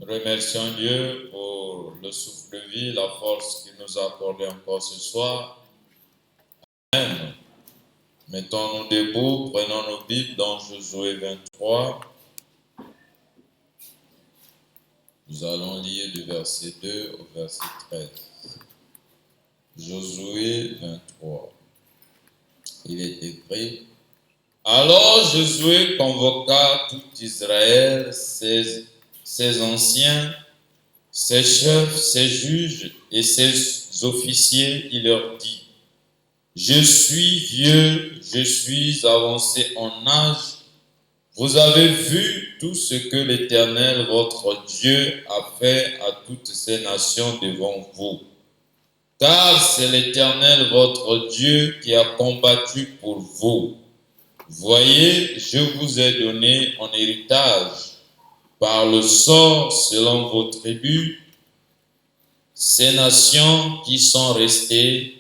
Remercions Dieu pour le souffle de vie, la force qu'il nous a accordé encore ce soir. Amen. Mettons-nous debout, prenons nos Bibles dans Josué 23. Nous allons lire du verset 2 au verset 13. Josué 23. Il est écrit: Alors Josué convoqua tout Israël, ses anciens, ses chefs, ses juges et ses officiers. Il leur dit: Je suis vieux, je suis avancé en âge. Vous avez vu tout ce que l'Éternel, votre Dieu, a fait à toutes ces nations devant vous. Car c'est l'Éternel, votre Dieu, qui a combattu pour vous. Voyez, je vous ai donné en héritage, par le sort selon vos tribus, ces nations qui sont restées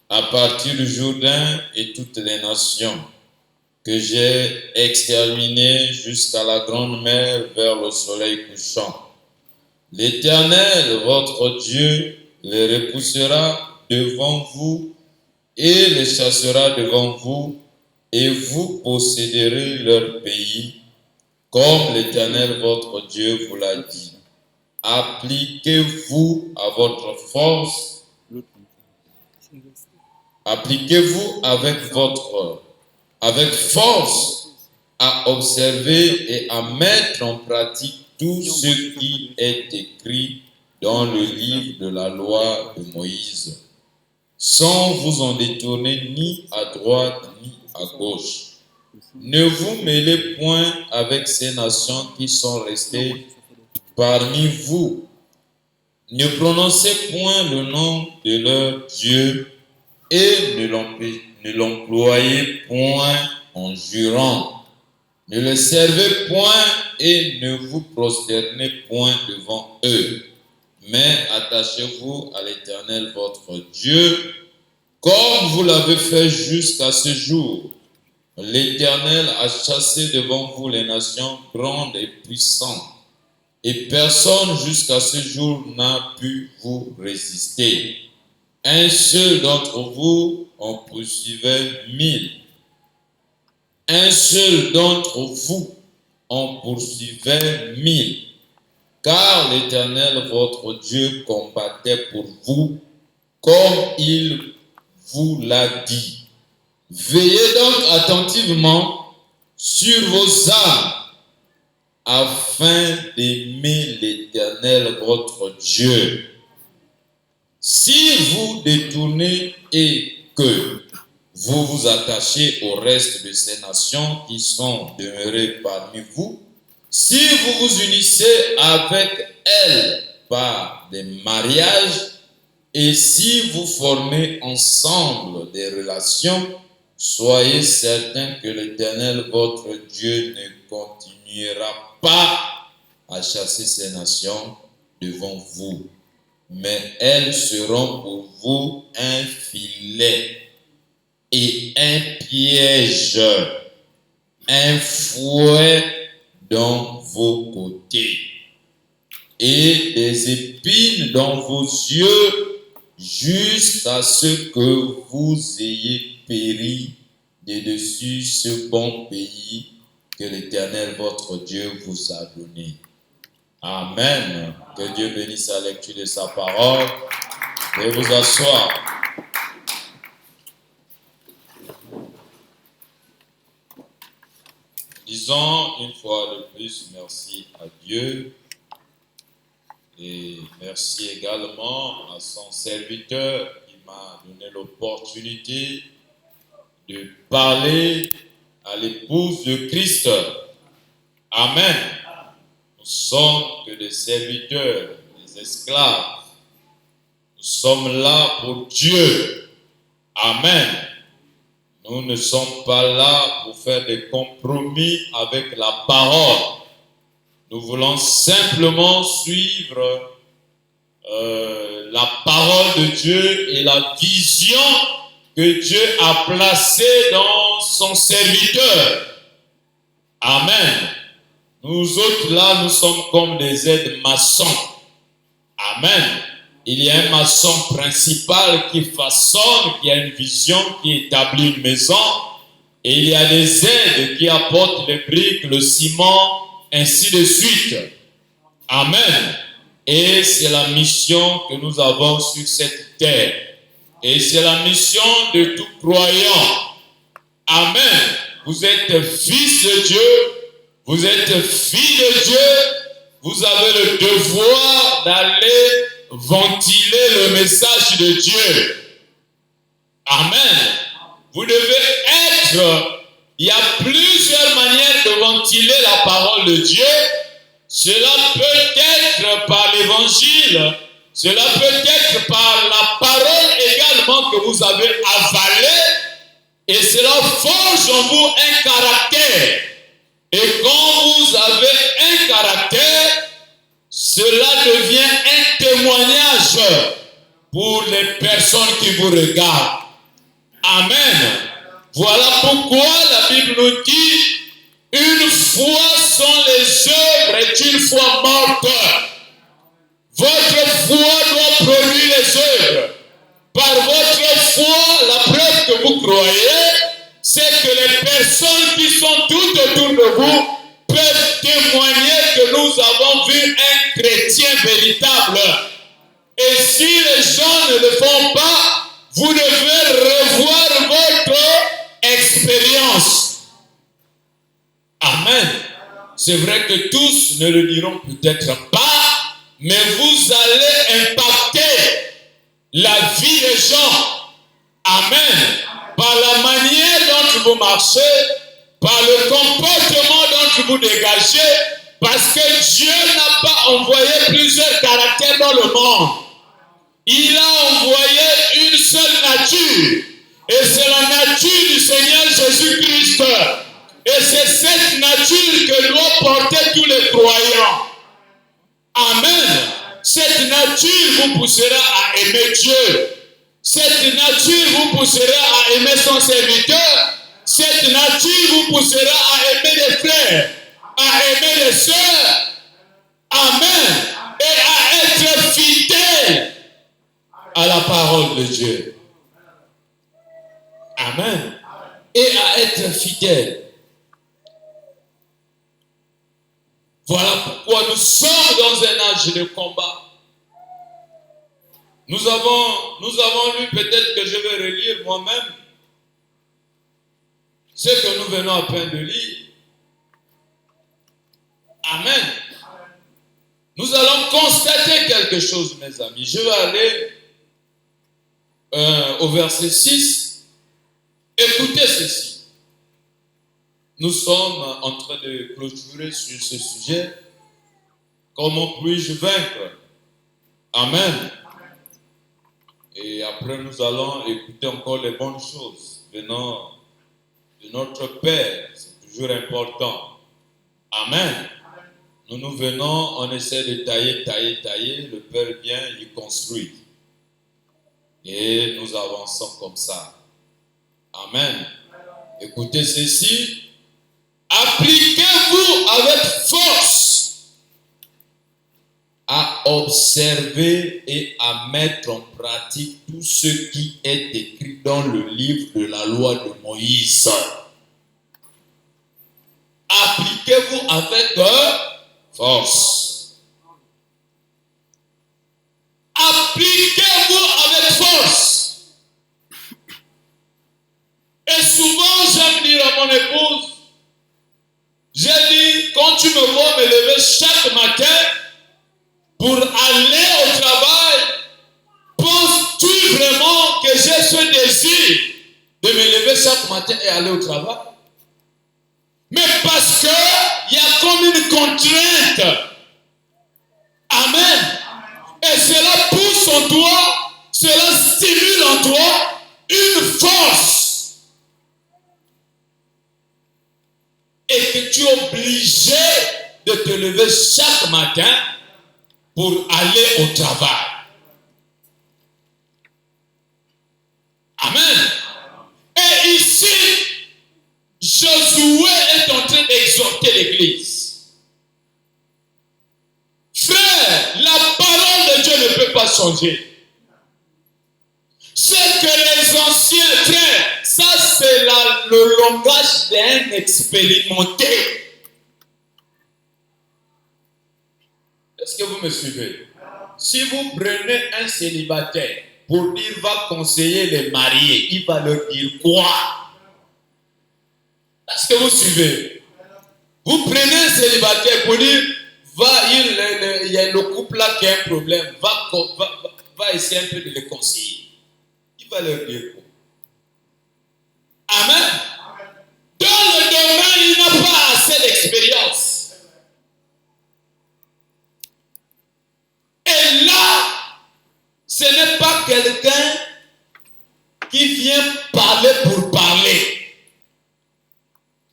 à partir du Jourdain et toutes les nations que j'ai exterminées jusqu'à la grande mer vers le soleil couchant. L'Éternel, votre Dieu, les repoussera devant vous et les chassera devant vous, et vous posséderez leur pays, comme l'Éternel, votre Dieu, vous l'a dit. Appliquez-vous à votre force, appliquez-vous avec force à observer et à mettre en pratique tout ce qui est écrit dans le livre de la loi de Moïse, sans vous en détourner ni à droite ni à gauche. Ne vous mêlez point avec ces nations qui sont restées parmi vous. Ne prononcez point le nom de leur Dieu et ne l'employez point en jurant. Ne le servez point et ne vous prosternez point devant eux. Mais attachez-vous à l'Éternel votre Dieu, comme vous l'avez fait jusqu'à ce jour. L'Éternel a chassé devant vous les nations grandes et puissantes, et personne jusqu'à ce jour n'a pu vous résister. Un seul d'entre vous en poursuivait 1000. Un seul d'entre vous en poursuivait 1000. Car l'Éternel votre Dieu combattait pour vous, comme il vous l'a dit. Veillez donc attentivement sur vos âmes, afin d'aimer l'Éternel votre Dieu. Si vous détournez et que vous vous attachez au reste de ces nations qui sont demeurées parmi vous, si vous vous unissez avec elles par des mariages, et si vous formez ensemble des relations, soyez certains que l'Éternel votre Dieu ne continuera pas à chasser ces nations devant vous, mais elles seront pour vous un filet et un piège, un fouet dans vos côtés et des épines dans vos yeux, jusqu'à ce que vous ayez péri de dessus ce bon pays que l'Éternel votre Dieu vous a donné. Amen. Que Dieu bénisse la lecture de sa parole. Veuillez vous asseoir. Disons une fois de plus merci à Dieu et merci également à son serviteur qui m'a donné l'opportunité de parler à l'épouse de Christ. Amen. Nous sommes que des serviteurs, des esclaves. Nous sommes là pour Dieu. Amen. Nous ne sommes pas là pour faire des compromis avec la parole. Nous voulons simplement suivre la parole de Dieu et la vision que Dieu a placée dans son serviteur. Amen. Nous autres là, nous sommes comme des aides-maçons. Amen. Il y a un maçon principal qui façonne, qui a une vision, qui établit une maison. Et il y a des aides qui apportent les briques, le ciment, ainsi de suite. Amen. Et c'est la mission que nous avons sur cette terre. Et c'est la mission de tout croyant. Amen. Vous êtes fils de Dieu. Vous êtes fille de Dieu. Vous avez le devoir d'aller ventiler le message de Dieu. Amen. Vous devez être... Il y a plusieurs manières de ventiler la parole de Dieu. Cela peut être par l'évangile. Cela peut être par la parole également que vous avez avalée. Et cela forge en vous un caractère. Et quand vous avez un caractère, cela devient un témoignage pour les personnes qui vous regardent. Amen. Voilà pourquoi la Bible nous dit, une foi sans les œuvres est une foi morte. Votre foi doit produire les œuvres. Par votre foi, la preuve que vous croyez, c'est que les personnes qui sont tout autour de vous peuvent témoigner que nous avons vu un chrétien véritable. Et si les gens ne le font pas, vous devez revoir votre expérience. Amen. C'est vrai que tous ne le diront peut-être pas, mais vous allez impacter la vie des gens. Amen. Par la manière dont vous marchez, par le comportement dont vous dégagez, parce que Dieu n'a pas envoyé plusieurs caractères dans le monde. Il a envoyé une seule nature. Et c'est la nature du Seigneur Jésus-Christ. Et c'est cette nature que doivent porter tous les croyants. Amen. Cette nature vous poussera à aimer Dieu. Cette nature vous poussera à aimer son serviteur. Cette nature vous poussera à aimer les frères, à aimer les sœurs. Amen. Et à être fidèle à la parole de Dieu. Amen. Et à être fidèle. Voilà pourquoi nous sommes dans un âge de combat. Nous avons lu, peut-être que je vais relire moi-même ce que nous venons à peine de lire. Amen. Nous allons constater quelque chose, mes amis. Je vais aller au verset 6. Écoutez ceci. Nous sommes en train de clôturer sur ce sujet. Comment puis-je vaincre? Amen. Et après, nous allons écouter encore les bonnes choses venant de notre Père. C'est toujours important. Amen. Nous venons, on essaie de tailler. Le Père vient, il construit. Et nous avançons comme ça. Amen. Écoutez ceci. Appliquez-vous avec force à observer et à mettre en pratique tout ce qui est écrit dans le livre de la loi de Moïse. Appliquez-vous avec force. Appliquez-vous avec force. Et souvent, j'aime dire à mon épouse, j'ai dit, quand tu me vois me lever chaque matin pour aller au travail, penses-tu vraiment que j'ai ce désir de me lever chaque matin et aller au travail? Mais parce qu'il y a comme une contrainte. Amen. Et cela pousse en toi, cela stimule en toi une force. Et que tu es obligé de te lever chaque matin pour aller au travail. Amen. Et ici, Josué est en train d'exhorter l'Église. va changer. Ce que les anciens frères, ça c'est le langage d'un expérimenté. Est-ce que vous me suivez? Si vous prenez un célibataire pour dire va conseiller les mariés, il va leur dire quoi? Est-ce que vous suivez? Vous prenez un célibataire pour dire il y a le couple là qui a un problème, va essayer un peu de les conseiller. Il va leur dire quoi? Amen. Dans le domaine, il n'a pas assez d'expérience. Et là, ce n'est pas quelqu'un qui vient parler pour parler.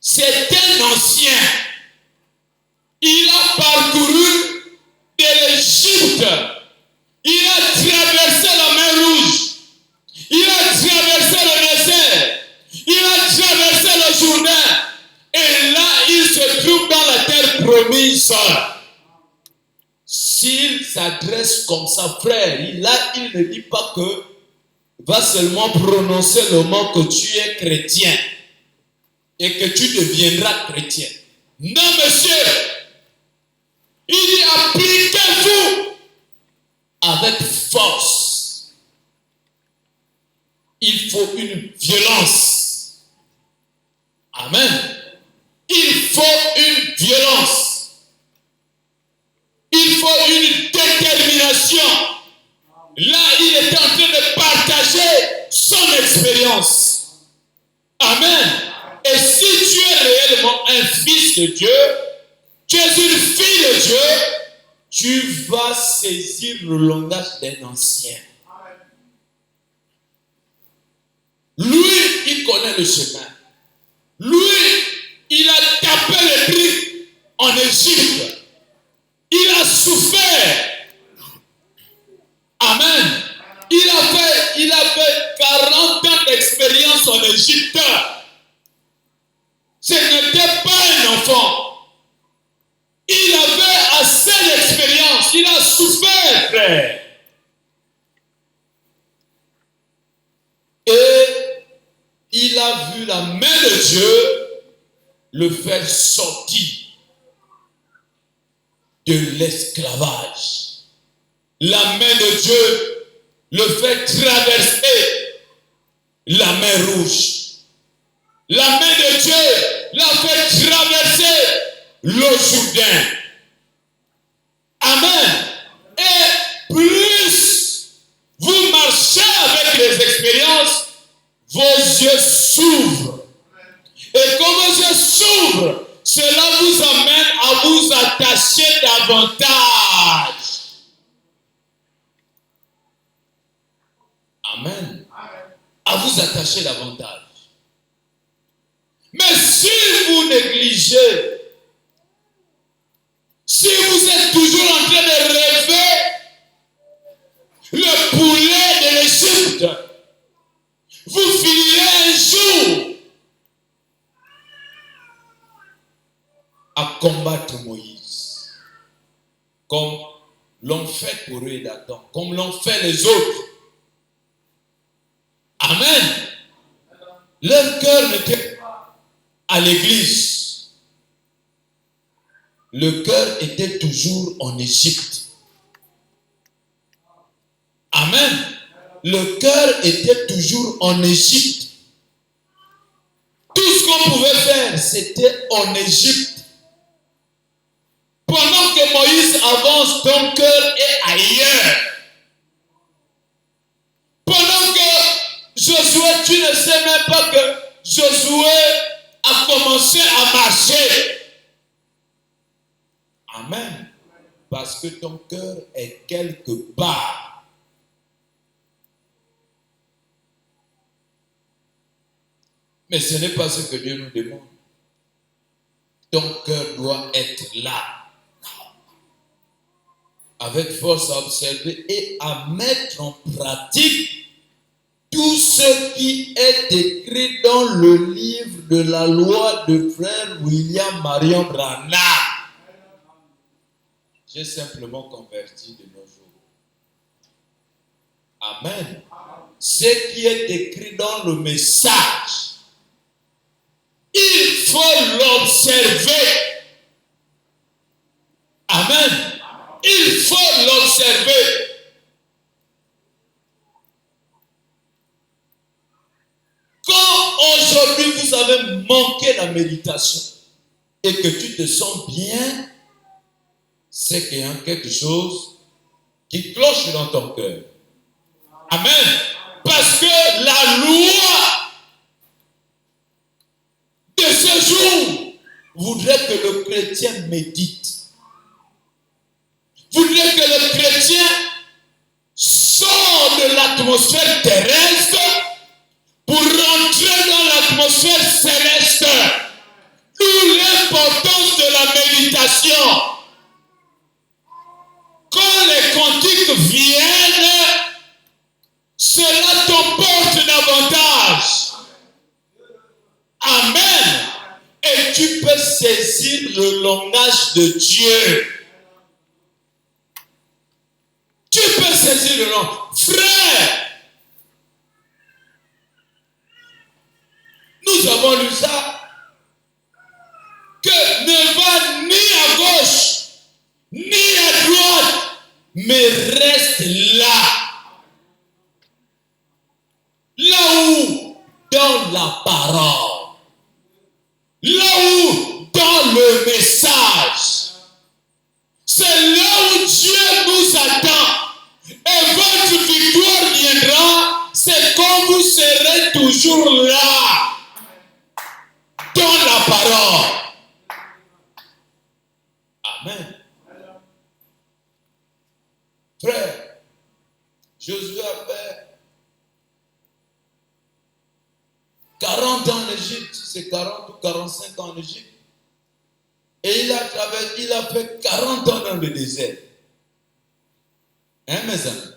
C'est un ancien. Il a parcouru de l'Égypte. Il a traversé la mer Rouge. Il a traversé le désert. Il a traversé le Jourdain. Et là, il se trouve dans la terre promise. S'il s'adresse comme ça, frère, il ne dit pas que va seulement prononcer le mot que tu es chrétien et que tu deviendras chrétien. Non, monsieur. Il dit appliquez-vous avec force. Il faut une violence. Amen. Il faut une violence. Il faut une détermination. Là, il est en train de partager son expérience. Amen. Et si tu es réellement un fils de Dieu, tu es une fille de Dieu, tu vas saisir le langage d'un ancien. Lui, il connaît le chemin. Lui, il a tapé le prix en Égypte. Il a souffert. Amen. Il a fait 40 ans d'expérience en Égypte. Ce n'était pas un enfant. Il avait assez d'expérience. Il a souffert, frère. Et il a vu la main de Dieu le faire sortir de l'esclavage. La main de Dieu le fait traverser la mer Rouge. La main de Dieu l'a fait traverser le Jourdain. Amen. Et plus vous marchez avec les expériences, vos yeux s'ouvrent. Et comme vos yeux s'ouvrent, cela vous amène à vous attacher davantage. Amen. À vous attacher davantage. Mais si vous négligez, si vous êtes toujours en train de rêver le poulet de l'Égypte, vous finirez un jour à combattre Moïse, comme l'ont fait pour eux et Dathan, comme l'ont fait les autres. Amen. Leur cœur n'était pas à l'église. Le cœur était toujours en Égypte. Amen. Le cœur était toujours en Égypte. Tout ce qu'on pouvait faire, c'était en Égypte. Pendant que Moïse avance, ton cœur est ailleurs. Pendant que Josué, tu ne sais même pas que Josué a commencé à marcher. Amen. Parce que ton cœur est quelque part. Mais ce n'est pas ce que Dieu nous demande. Ton cœur doit être là. Avec force à observer et à mettre en pratique tout ce qui est écrit dans le livre de la loi de frère William Marion Branham. J'ai simplement converti de nos jours. Amen. Ce qui est écrit dans le message, il faut l'observer. Amen. Il faut l'observer. Quand aujourd'hui vous avez manqué la méditation et que tu te sens bien, c'est qu'il y a quelque chose qui cloche dans ton cœur. Amen. Parce que la loi de ce jour voudrait que le chrétien médite. Voudrait que le chrétien sorte de l'atmosphère terrestre pour rentrer dans l'atmosphère céleste. D'où l'importance de la méditation. Quand les cantiques viennent, cela t'emporte davantage. Amen. Et tu peux saisir le langage de Dieu. Tu peux saisir le langage. Frère, nous avons lu ça. Que ne va ni à gauche, ni à droite, mais reste là. Là où, dans la parole. Là où, dans le message. C'est là où Dieu nous attend. Et votre victoire viendra, c'est quand vous serez toujours là. Dans la parole. Amen. Frère, Josué a fait 40 ans en Égypte, c'est 40 ou 45 ans en Égypte. Et il a fait 40 ans dans le désert. Hein, mes amis?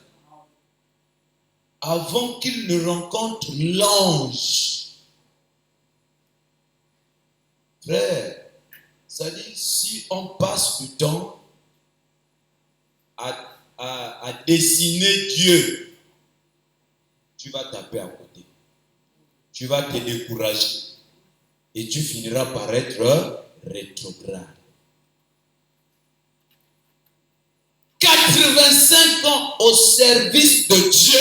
Avant qu'il ne rencontre l'ange. Frère, ça dit, si on passe du temps à dessiner Dieu, tu vas taper à côté. Tu vas te décourager. Et tu finiras par être rétrograde. 85 ans au service de Dieu.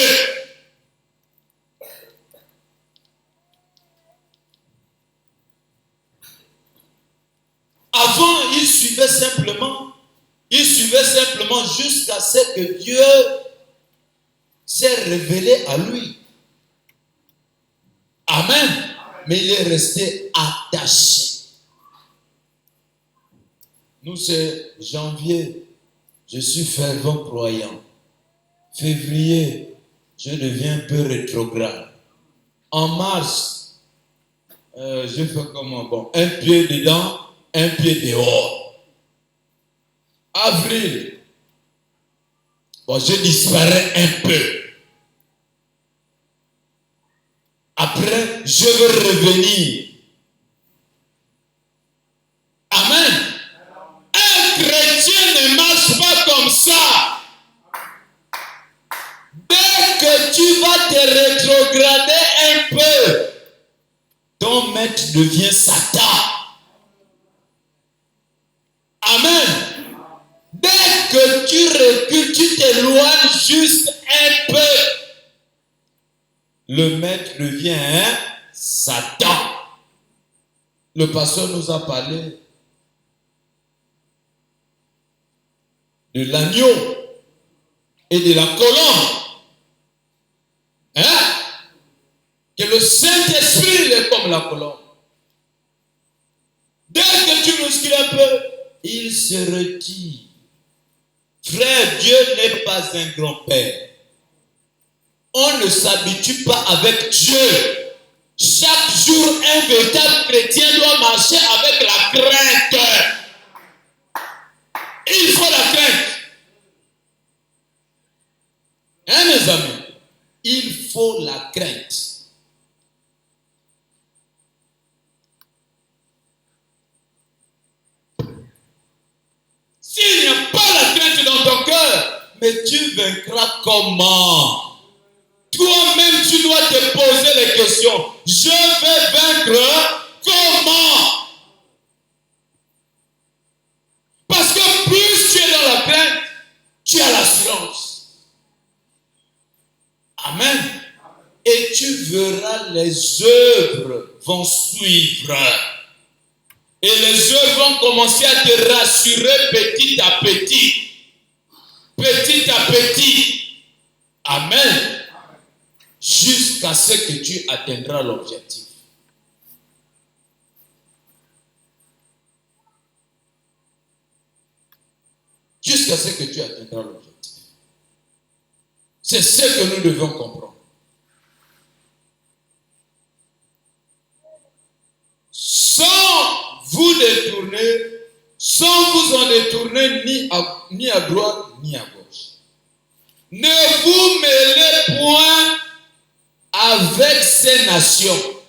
Avant, il suivait simplement jusqu'à ce que Dieu s'est révélé à lui. Amen. Mais il est resté attaché. Nous, c'est janvier, je suis fervent croyant. Février, je deviens un peu rétrograde. En mars, je fais comment? Bon, un pied dedans, un pied dehors. Avril, bon, je disparais un peu. Après, je veux revenir. Amen. Un chrétien ne marche pas comme ça. Dès que tu vas te rétrograder un peu, ton maître devient Satan. Amen. Dès que tu recules, tu t'éloignes juste un peu, le maître devient Satan. Le pasteur nous a parlé de l'agneau et de la colombe. Hein? Que le Saint-Esprit est comme la colombe. Dès que tu muscules un peu, il se retire. Frère, Dieu n'est pas un grand-père. On ne s'habitue pas avec Dieu. Chaque jour, un véritable chrétien doit marcher avec la crainte. Il faut la crainte. Hein, mes amis? Il faut la crainte. S'il n'y a pas la crainte dans ton cœur, mais tu vaincras comment? toi-même, tu dois te poser les questions. Je vais vaincre comment? Parce que plus tu es dans la crainte, tu as l'assurance. Amen. Et tu verras les œuvres vont suivre. Et les œuvres vont commencer à te rassurer petit à petit. Petit à petit. Amen. Jusqu'à ce que tu atteindras l'objectif. Jusqu'à ce que tu atteindras l'objectif. C'est ce que nous devons comprendre. Sans vous détourner, sans vous en détourner ni à droite ni à gauche. Ne vous mêlez point avec ces nations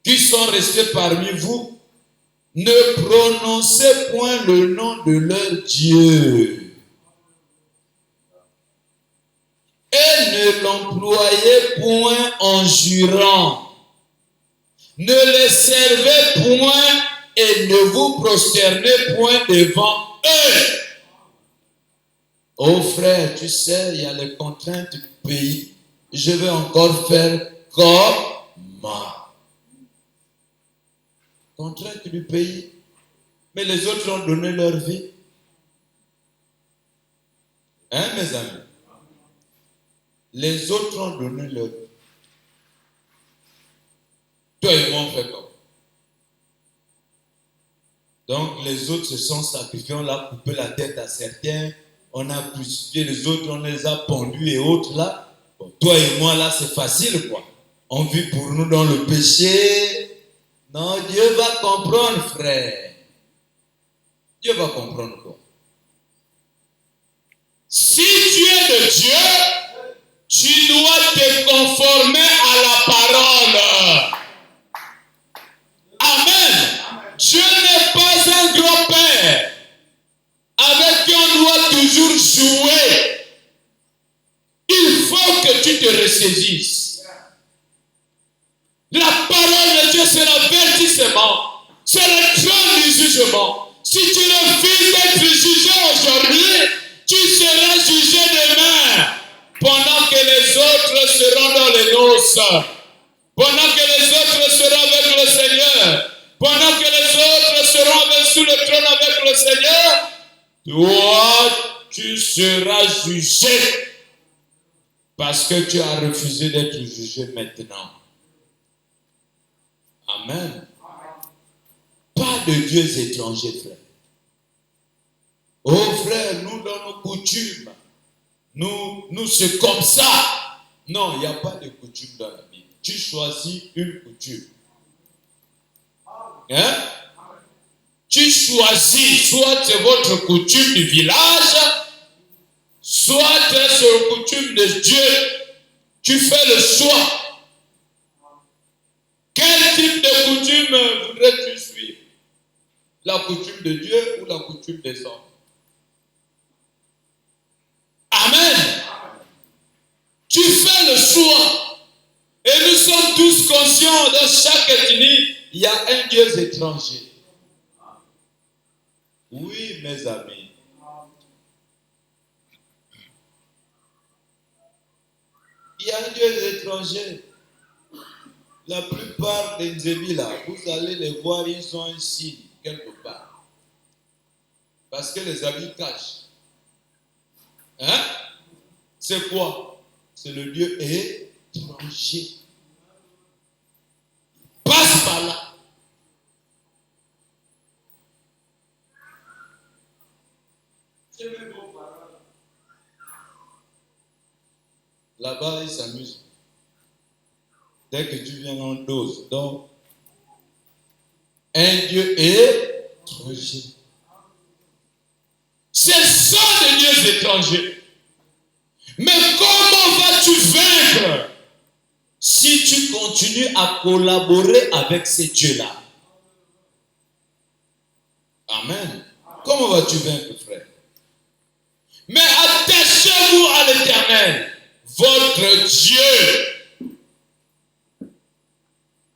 qui sont restées parmi vous. Ne prononcez point le nom de leur Dieu. Et ne l'employez point en jurant. Ne les servez point et ne vous prosternez point devant eux. Oh frère, tu sais, il y a les contraintes du pays. Je vais encore faire comment? Contraintes du pays. Mais les autres ont donné leur vie. Hein, mes amis? Les autres ont donné leur vie. Toi et moi, on fait comme. Donc, les autres se sont sacrifiés, on a coupé la tête à certains, on a crucifié les autres, on les a pendus et autres là. Bon, toi et moi, là, c'est facile, quoi. On vit pour nous dans le péché. Non, Dieu va comprendre, frère. Dieu va comprendre quoi? Si tu es de Dieu, tu dois te conformer à la parole. Amen. Dieu n'est pas un grand-père avec qui on doit toujours jouer. Il faut que tu te ressaisisses. La parole de Dieu, c'est l'avertissement. C'est le trône du jugement. Si tu refuses d'être jugé aujourd'hui, tu seras jugé demain. Pendant que les autres seront dans les noces. Pendant que les autres seront avec le Seigneur. Pendant que les autres seront sous le trône avec le Seigneur. Toi, tu seras jugé. Parce que tu as refusé d'être jugé maintenant. Amen. Pas de dieux étrangers, frère. Oh frère, nous dans nos coutumes, nous c'est comme ça. Non, il n'y a pas de coutume dans la Bible. Tu choisis une coutume. Hein? Tu choisis, soit c'est votre coutume du village, soit c'est la coutume de Dieu. Tu fais le choix. Quel type de coutume voudrais-tu suivre? La coutume de Dieu ou la coutume des hommes? Amen. Tu fais le choix. Et nous sommes tous conscients, dans chaque ethnie, il y a un Dieu étranger. Oui, mes amis. Il y a un Dieu étranger. La plupart des Nzébi là, vous allez les voir, ils ont un signe quelque part. Parce que les habits cachent. Hein? C'est quoi? C'est le Dieu étranger. Passe par là. Là-bas, ils s'amusent. Dès que tu viens en dose. Donc, un Dieu étranger. Ce sont des dieux étrangers. Mais comment vas-tu vaincre si tu continues à collaborer avec ces dieux-là? Amen. Comment vas-tu vaincre, frère? Mais attachez-vous à l'Éternel, votre Dieu,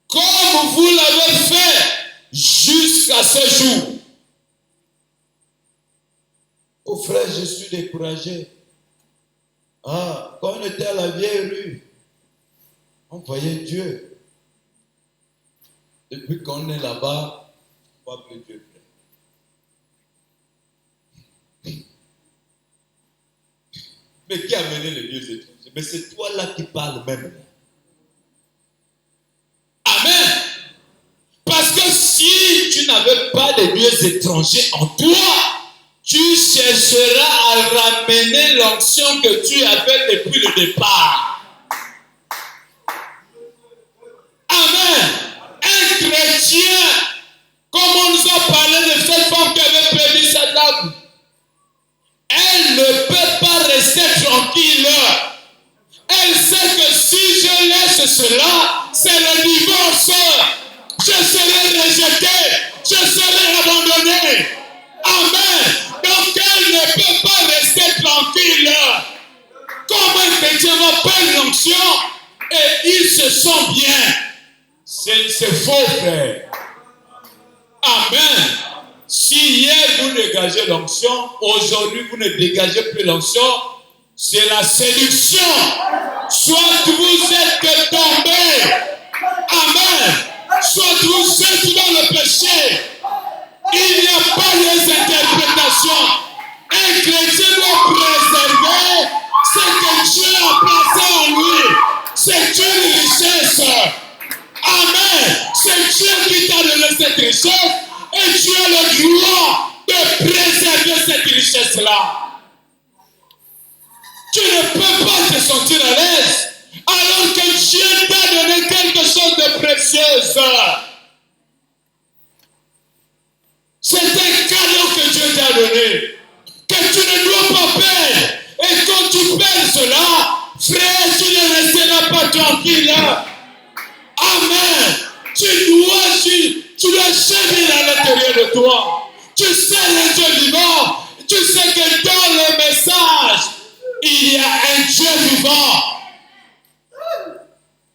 comme vous l'avez fait jusqu'à ce jour. Oh frère, je suis découragé. Quand on était à la vieille rue, on voyait Dieu. Depuis qu'on est là-bas, on ne voit plus Dieu. Mais qui a mené les lieux étrangers? Mais c'est toi là qui parles même. Amen. Parce que si tu n'avais pas de lieux étrangers en toi, tu chercheras à ramener l'onction que tu avais depuis le départ. Amen. Un chrétien, comme on nous a parlé de cette femme qui avait perdu sa table, elle ne peut pas rester tranquille. Elle sait que si je laisse cela, c'est le divorce. Je serai rejeté, je serai abandonné. Amen. Donc elle ne peut pas rester tranquille. Comment un chrétien va perdre l'onction et il se sent bien? C'est faux, frère. Amen. Si hier vous dégagez l'onction, aujourd'hui vous ne dégagez plus l'onction, c'est la séduction. Soit vous êtes tombé. Amen. Soit vous êtes dans le péché. Il n'y a pas les interprétations. Un chrétien doit préserver ce que Dieu a placé en lui. C'est une richesse. Amen. C'est Dieu qui t'a donné cette richesse et tu as le droit de préserver cette richesse-là. Tu ne peux pas te sentir à l'aise alors que Dieu t'a donné quelque chose de précieux. C'est un cadeau que Dieu t'a donné, que tu ne dois pas perdre. Et quand tu perds cela, frère, tu ne resteras pas tranquille. Amen. Tu dois gémir à l'intérieur de toi. Tu sais le Dieu vivant. Tu sais que dans le message, il y a un Dieu vivant.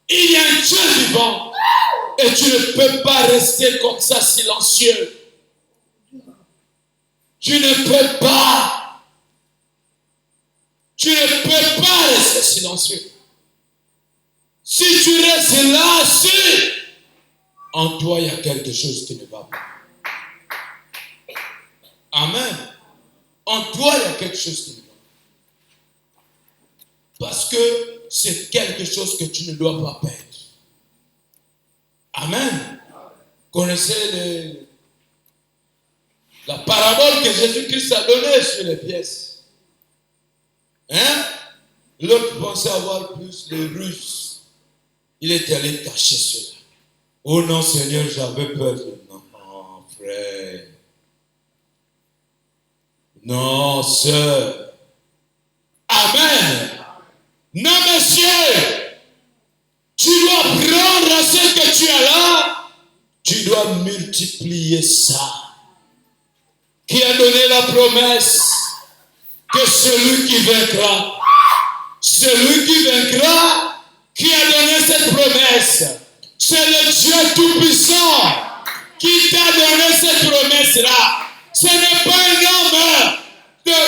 Il y a un Dieu vivant. Et tu ne peux pas rester comme ça silencieux. Tu ne peux pas. Tu ne peux pas rester silencieux. Si tu restes là, en toi, il y a quelque chose qui ne va pas. Amen. En toi, il y a quelque chose qui ne va pas. Parce que c'est quelque chose que tu ne dois pas perdre. Amen. Connaissez la parabole que Jésus-Christ a donnée sur les pièces. Hein? L'autre pensait avoir plus de ruses. Il est allé cacher cela. Oh non, Seigneur, j'avais peur. Non, frère. Non, sœur. Amen. Non, monsieur. Tu dois prendre ce que tu as là. Tu dois multiplier ça. Qui a donné la promesse que celui qui vaincra, qui a donné cette promesse, c'est le Dieu Tout-Puissant qui t'a donné cette promesse-là. Ce n'est pas un homme de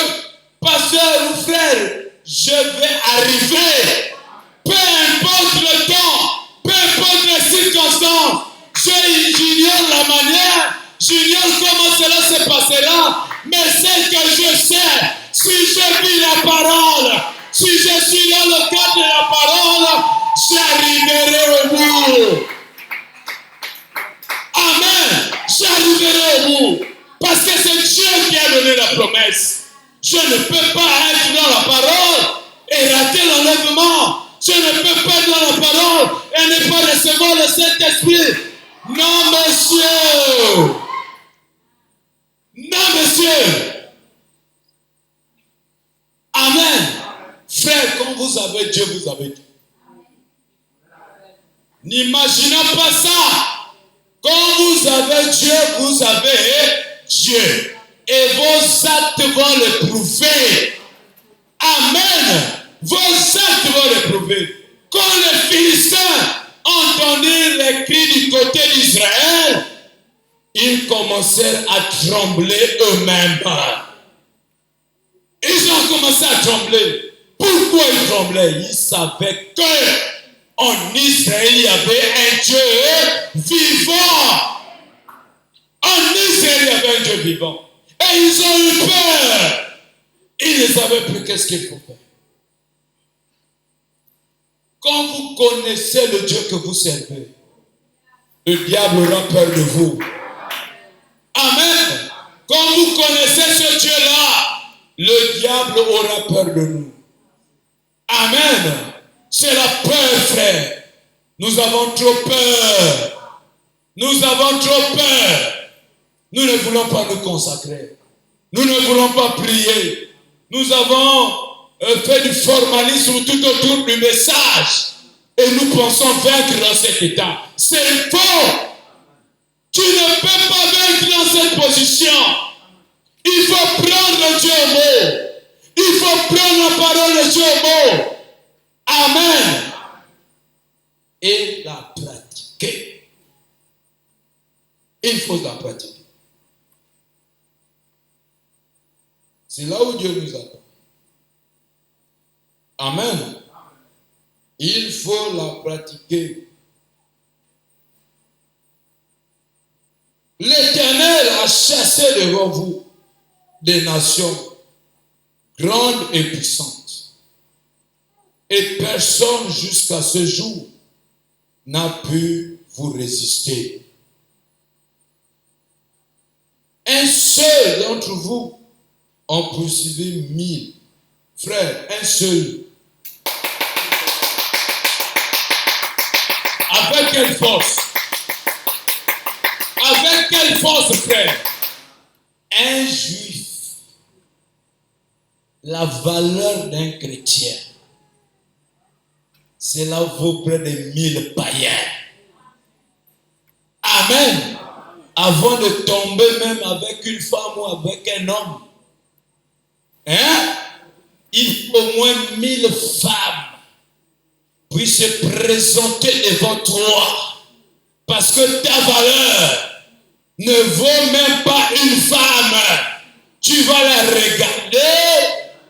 pasteur ou frère, je vais arriver. Peu importe le temps, peu importe les circonstances, j'ignore la manière, j'ignore comment cela se passera, mais c'est que je sais, si je vis la parole, si je suis dans le cadre de la parole, j'arriverai au bout. Amen. J'arriverai au bout. Parce que c'est Dieu qui a donné la promesse. Je ne peux pas être dans la parole et rater l'enlèvement. Je ne peux pas être dans la parole et ne pas recevoir le Saint-Esprit. Non, monsieur. Non, monsieur. Amen. Frère, quand vous avez Dieu, vous avez Dieu. N'imaginez pas ça. Quand vous avez Dieu, vous avez Dieu. Et vos actes vont le prouver. Amen. Vos actes vont observé. Quand les Philistins entendirent les cris du côté d'Israël, ils commencèrent à trembler eux-mêmes. Ils ont commencé à trembler. Pourquoi ils tremblaient? Ils savaient que en Israël, il y avait un Dieu vivant. En Israël, il y avait un Dieu vivant. Et ils ont eu peur. Ils ne savaient plus qu'est-ce qu'il faut faire. Quand vous connaissez le Dieu que vous servez, le diable aura peur de vous. Amen. Quand vous connaissez ce Dieu-là, le diable aura peur de nous. Amen. C'est la peur, frère. Nous avons trop peur. Nous avons trop peur. Nous ne voulons pas nous consacrer. Nous ne voulons pas prier. Nous avons fait du formalisme tout autour du message. Et nous pensons vaincre dans cet état. C'est faux. Tu ne peux pas vaincre dans cette position. Il faut prendre Dieu au mot. Il faut prendre la parole de Dieu au mot. Amen. Et la pratiquer. Il faut la pratiquer. C'est là où Dieu nous attend. Amen. Il faut la pratiquer. L'Éternel a chassé devant vous des nations grandes et puissantes. Et personne jusqu'à ce jour n'a pu vous résister. Un seul d'entre vous en poursuivi 1000. Frère, un seul. Avec quelle force? Avec quelle force, frère? Un juif. La valeur d'un chrétien, cela vaut près de 1000 païens. Amen. Avant de tomber même avec une femme ou avec un homme, il faut au moins 1000 femmes puissent se présenter devant toi. Parce que ta valeur ne vaut même pas une femme. Tu vas la regarder,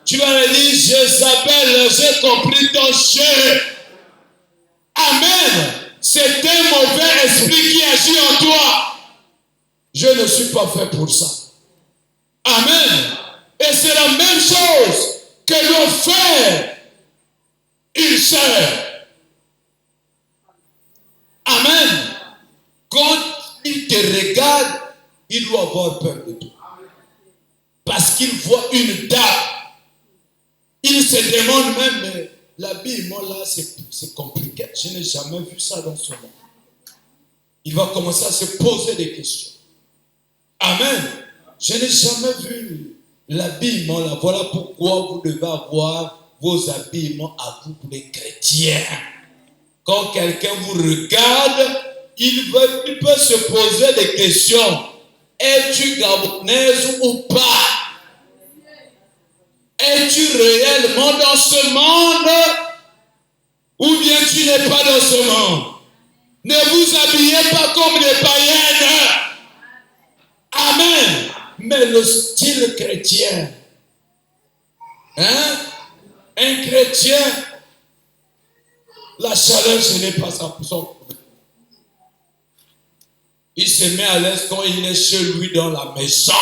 tu vas lui dire, Jézabel, j'ai compris ton jeu. Amen. C'est un mauvais esprit qui agit en toi. Je ne suis pas fait pour ça. Amen. Et c'est la même chose que doit faire une sœur. Amen. Quand il te regarde, il doit avoir peur de toi. Parce qu'il voit une dame. Il se demande même, mais l'habillement là, c'est compliqué. Je n'ai jamais vu ça dans ce monde. Il va commencer à se poser des questions. Amen. Je n'ai jamais vu l'habillement là. Voilà pourquoi vous devez avoir vos habillements à vous pour les chrétiens. Quand quelqu'un vous regarde, il peut se poser des questions. Es-tu gabonaise ou pas? Es-tu réellement dans ce monde ou bien tu n'es pas dans ce monde? Ne vous habillez pas comme des païennes. Amen. Mais le style chrétien, un chrétien, la chaleur, ce n'est pas son problème. Il se met à l'aise quand il est chez lui dans la maison.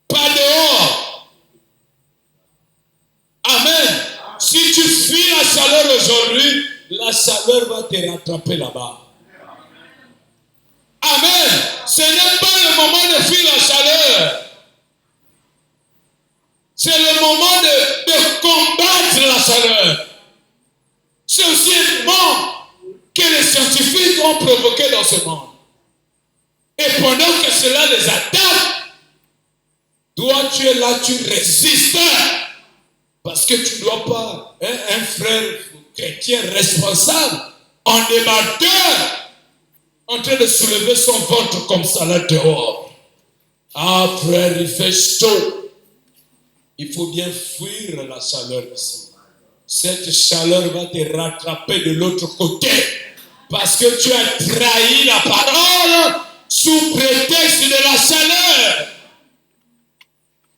Pas dehors. Amen. Si tu fuis la chaleur aujourd'hui, la chaleur va te rattraper là-bas. Amen. Ce n'est pas le moment de fuir la chaleur. C'est le moment de combattre la chaleur. C'est aussi un moment que les scientifiques ont provoqué dans ce monde. Et pendant que cela les attaque, toi tu es là, tu résistes. Parce que tu ne dois pas, un frère chrétien responsable, en débatteur, en train de soulever son ventre comme ça là dehors. Ah frère, il fait chaud. Il faut bien fuir la chaleur ici. cette chaleur va te rattraper de l'autre côté. Parce que tu as trahi la parole sous prétexte de la chaleur.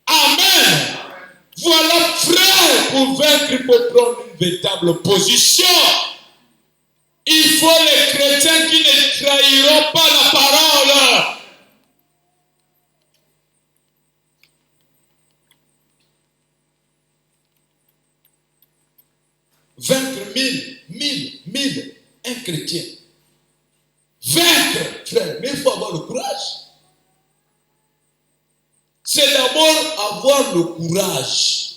Amen. Voilà, frère, pour vaincre, il faut prendre une véritable position. Il faut les chrétiens qui ne trahiront pas la parole. Vaincre mille, un chrétien. Vaincre, frère, mais il faut avoir le courage. C'est d'abord avoir le courage.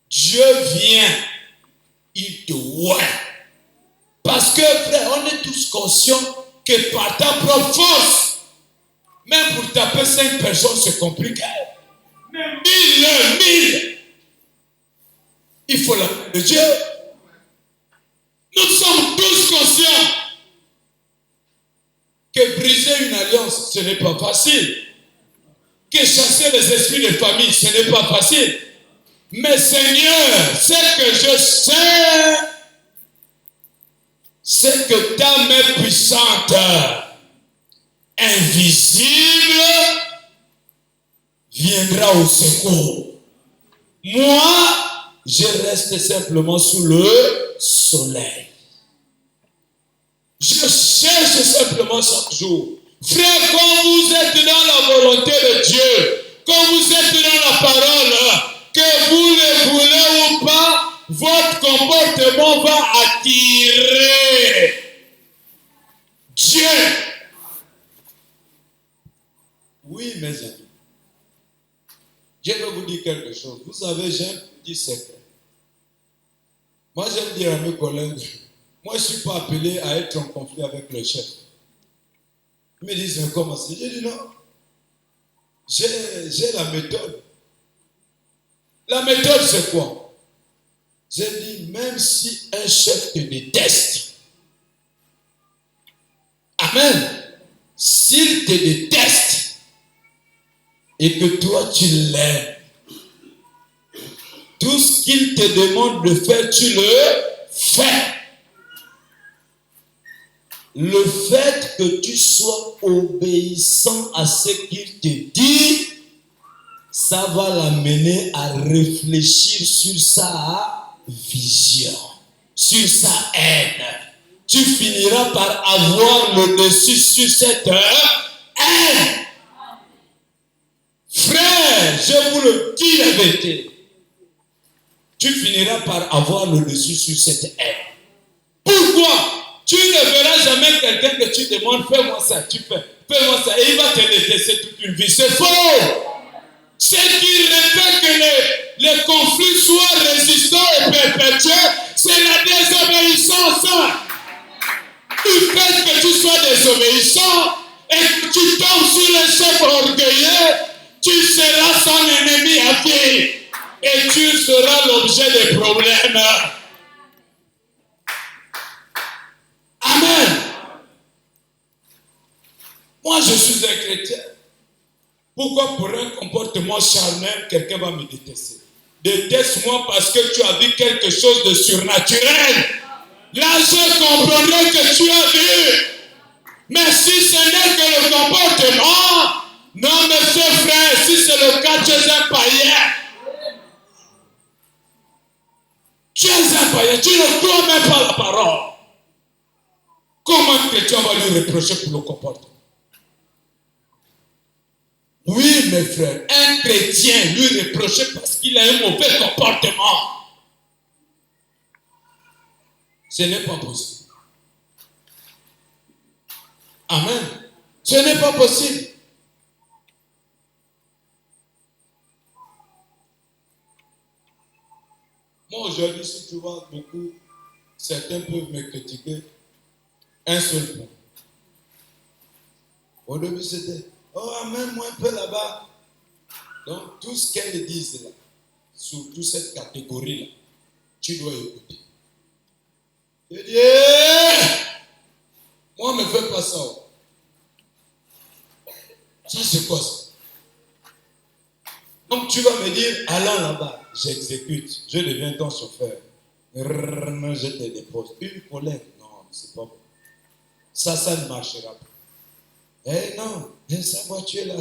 Dieu vient, il te voit. Parce que, frère, on est tous conscients que par ta propre force, même pour taper 5 personnes, c'est compliqué. Mais 1000, il faut la main de Dieu. Nous sommes tous conscients que briser une alliance, ce n'est pas facile. Que chasser les esprits de famille, ce n'est pas facile. Mais Seigneur, ce que je sais, c'est que ta main puissante, invisible, viendra au secours. Moi, je reste simplement sous le soleil. Je cherche simplement chaque jour. Frère, quand vous êtes dans la volonté de Dieu, quand vous êtes dans la parole, que vous le voulez ou pas, votre comportement va attirer Dieu. Oui, mes amis. Je vais vous dire quelque chose. Vous savez, j'ai un petit secret. Moi, j'aime dire à mes collègues, moi, je ne suis pas appelé à être en conflit avec le chef. Ils me disent, mais comment c'est? J'ai dit non. J'ai la méthode. La méthode, c'est quoi? J'ai dit, même si un chef te déteste, amen, s'il te déteste et que toi tu l'aimes, tout ce qu'il te demande de faire, tu le fais. Le fait que tu sois obéissant à ce qu'il te dit, ça va l'amener à réfléchir sur sa vision, sur sa haine. Tu finiras par avoir le dessus sur cette haine. Frère, je vous le dis la vérité. Tu finiras par avoir le dessus sur cette haine. Pourquoi? Tu ne verras jamais quelqu'un que tu demandes, fais-moi ça, tu fais, fais-moi ça, et il va te détester toute une vie. C'est faux! Ce qui répète que les conflits soient résistants et perpétuels, c'est la désobéissance. Du fait que tu sois désobéissant et que tu tombes sur les chefs orgueilleux, tu seras son ennemi à vie et tu seras l'objet des problèmes. Amen. Moi, je suis un chrétien. Pourquoi pour un comportement charnel, quelqu'un va me détester? Déteste-moi parce que tu as vu quelque chose de surnaturel. Là, je comprendrai que tu as vu. Mais si ce n'est que le comportement, non, monsieur frère, si c'est le cas, tu es un païen. Tu es un païen, tu ne crois même pas la parole. Comment un chrétien va lui reprocher pour le comportement? Oui, mes frères, un chrétien lui reprocher parce qu'il a un mauvais comportement. Ce n'est pas possible. Amen. Ce n'est pas possible. Moi, aujourd'hui, si tu vois beaucoup, certains peuvent me critiquer. Un seul point. Au début, c'était, oh, amène-moi un peu là-bas. Donc, tout ce qu'elles disent là, sous toute cette catégorie-là, tu dois écouter. Je dis, moi, ne me fais pas ça. Ça, c'est quoi ça? Donc, tu vas me dire, allons là-bas, j'exécute, je deviens ton chauffeur. Je te dépose. Une collègue, non, c'est pas bon. Ça ne marchera pas. Eh non, sa voiture là,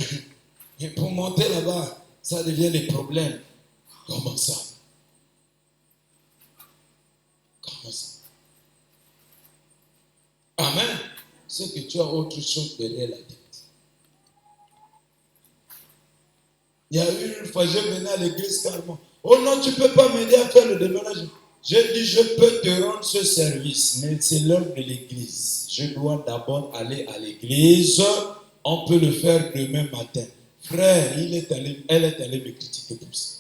et pour monter là-bas, ça devient des problèmes. Comment ça? Comment ça? Amen. C'est que tu as autre chose derrière la tête. Il y a eu une fois, je venais à l'église carrément. Oh non, tu ne peux pas m'aider à faire le déménagement. J'ai dit, je peux te rendre ce service, mais c'est l'heure de l'église. Je dois d'abord aller à l'église. On peut le faire demain matin. Frère, elle est allée me critiquer pour ça.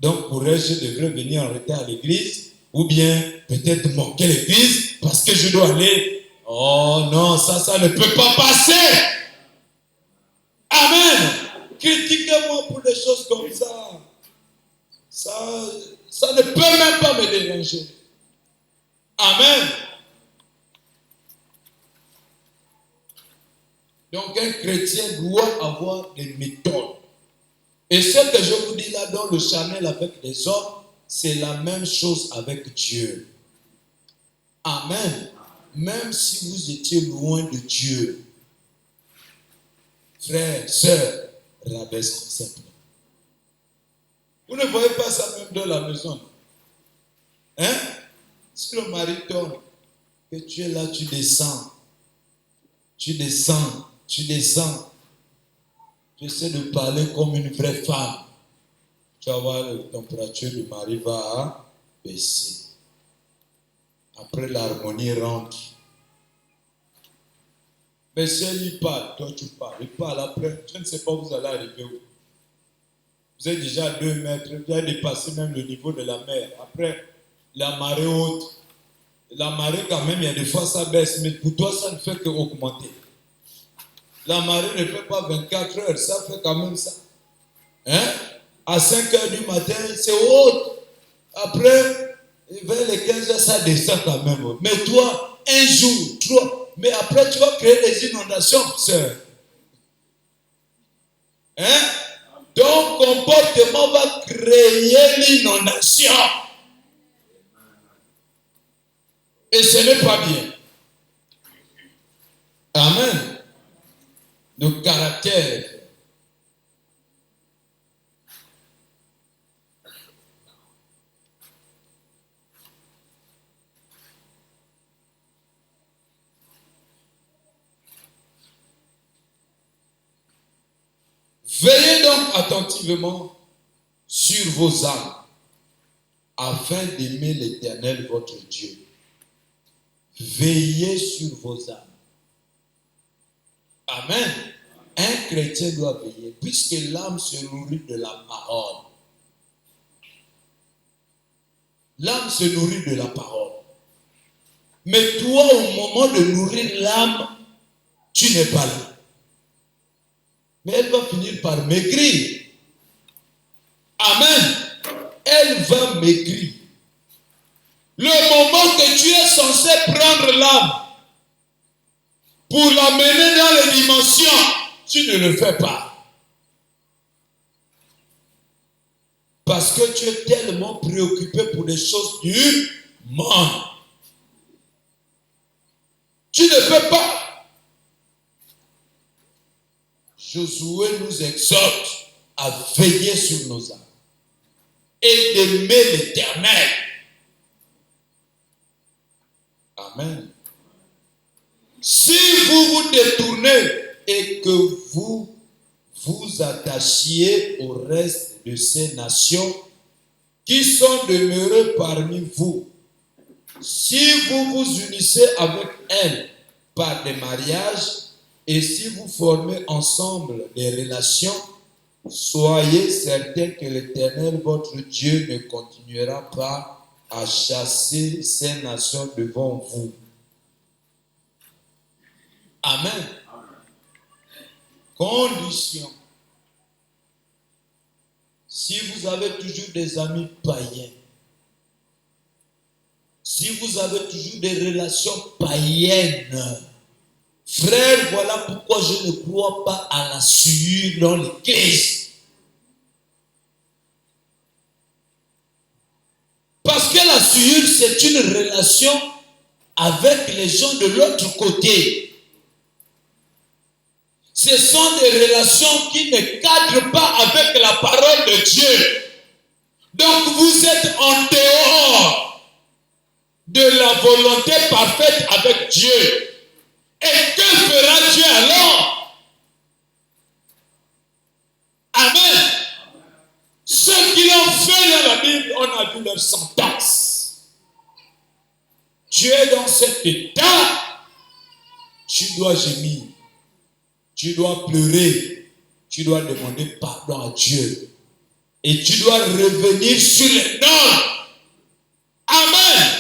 Donc, pourrais-je devrais venir en retard à l'église, ou bien peut-être manquer l'église parce que je dois aller. Oh non, ça ne peut pas passer. Amen. Critiquez-moi pour des choses comme ça. Ça ne peut même pas me déranger. Amen. Donc un chrétien doit avoir des méthodes. Et ce que je vous dis là dans le charnel avec les hommes, c'est la même chose avec Dieu. Amen. Même si vous étiez loin de Dieu, frère, sœur, rabaisse simplement. Vous ne voyez pas ça même dans la maison. Hein? Si le mari tourne, que tu es là, tu descends. Tu descends. Tu essaies de parler comme une vraie femme. Tu vas voir, la température du mari va baisser. Après, l'harmonie rentre. Mais si elle y parle, toi tu parles. Il parle après, je ne sais pas où vous allez arriver où. Vous êtes déjà à 2 mètres, vous avez dépassé même le niveau de la mer. Après, la marée haute. La marée, quand même, il y a des fois, ça baisse. Mais pour toi, ça ne fait qu'augmenter. La marée ne fait pas 24 heures, ça fait quand même ça. Hein? À 5 heures du matin, c'est haute. Après, vers les 15 heures, ça descend quand même. Mais toi, un jour, 3, mais après, tu vas créer des inondations, sœur. Hein? Ton comportement va créer l'inondation. Et ce n'est pas bien. Amen. Le caractère. Veillez donc attentivement sur vos âmes, afin d'aimer l'Éternel votre Dieu. Veillez sur vos âmes. Amen. Un chrétien doit veiller, puisque l'âme se nourrit de la parole. L'âme se nourrit de la parole. Mais toi, au moment de nourrir l'âme, tu n'es pas là. Mais elle va finir par maigrir. Amen. Elle va maigrir. Le moment que tu es censé prendre l'âme pour l'amener dans les dimensions, tu ne le fais pas. Parce que tu es tellement préoccupé pour les choses du monde. Tu ne peux pas. Josué nous exhorte à veiller sur nos âmes et d'aimer l'Éternel. Amen. Si vous vous détournez et que vous vous attachiez au reste de ces nations qui sont demeurées parmi vous, si vous vous unissez avec elles par des mariages et si vous formez ensemble des relations, soyez certains que l'Éternel, votre Dieu, ne continuera pas à chasser ces nations devant vous. Amen. Condition. Si vous avez toujours des amis païens, si vous avez toujours des relations païennes, frère, voilà pourquoi je ne crois pas à la souillure dans l'Église. Parce que la souillure, c'est une relation avec les gens de l'autre côté. Ce sont des relations qui ne cadrent pas avec la parole de Dieu. Donc vous êtes en dehors de la volonté parfaite avec Dieu. Et que fera Dieu alors? Amen. Ceux qui l'ont fait dans la Bible, on a vu leur sentence. Tu es dans cet état, tu dois gémir, tu dois pleurer, tu dois demander pardon à Dieu. Et tu dois revenir sur les normes. Amen.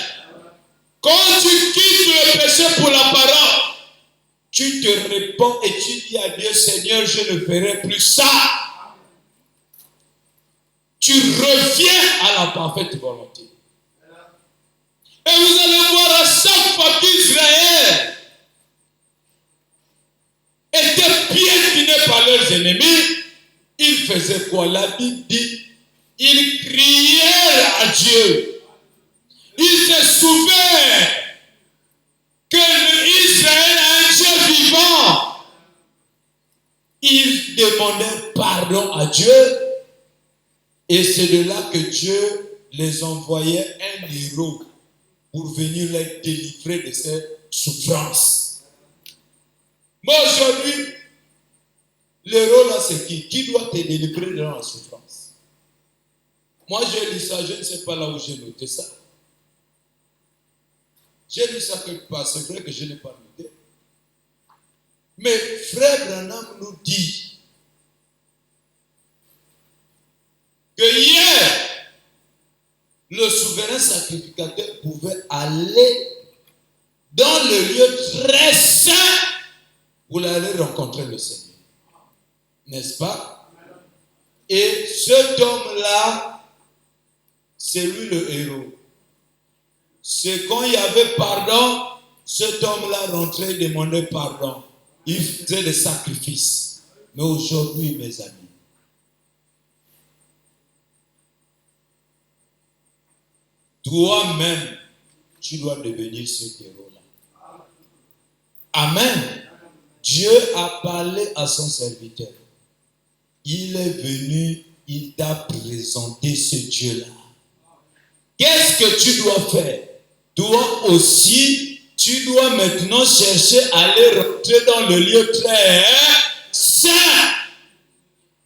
Quand tu quittes le péché pour la parole, tu te réponds et tu dis à Dieu, Seigneur, je ne ferai plus ça. Tu reviens à la parfaite volonté. Et vous allez voir à chaque fois qu'Israël était piétiné par leurs ennemis, ils faisaient quoi? La Bible dit, ils crièrent à Dieu. Ils se souviennent que Israël a un Dieu vivant. Ils demandaient pardon à Dieu. Et c'est de là que Dieu les envoyait un héros pour venir les délivrer de ces souffrances. Mais aujourd'hui, l'héros là, c'est qui? Qui doit te délivrer de la souffrance? Moi, j'ai lu ça, je ne sais pas là où j'ai noté ça. J'ai lu ça quelque part, c'est vrai que je n'ai pas noté. Mais Frère Branham nous dit que hier, le souverain sacrificateur pouvait aller dans le lieu très saint pour aller rencontrer le Seigneur. N'est-ce pas? Et cet homme-là, c'est lui le héros. C'est quand il y avait pardon, cet homme-là rentrait et demandait pardon. Il faisait des sacrifices. Mais aujourd'hui, mes amis, toi-même, tu dois devenir ce héros-là. Amen. Dieu a parlé à son serviteur. Il est venu, il t'a présenté ce Dieu-là. Qu'est-ce que tu dois faire? Toi aussi, tu dois maintenant chercher à aller rentrer dans le lieu très saint.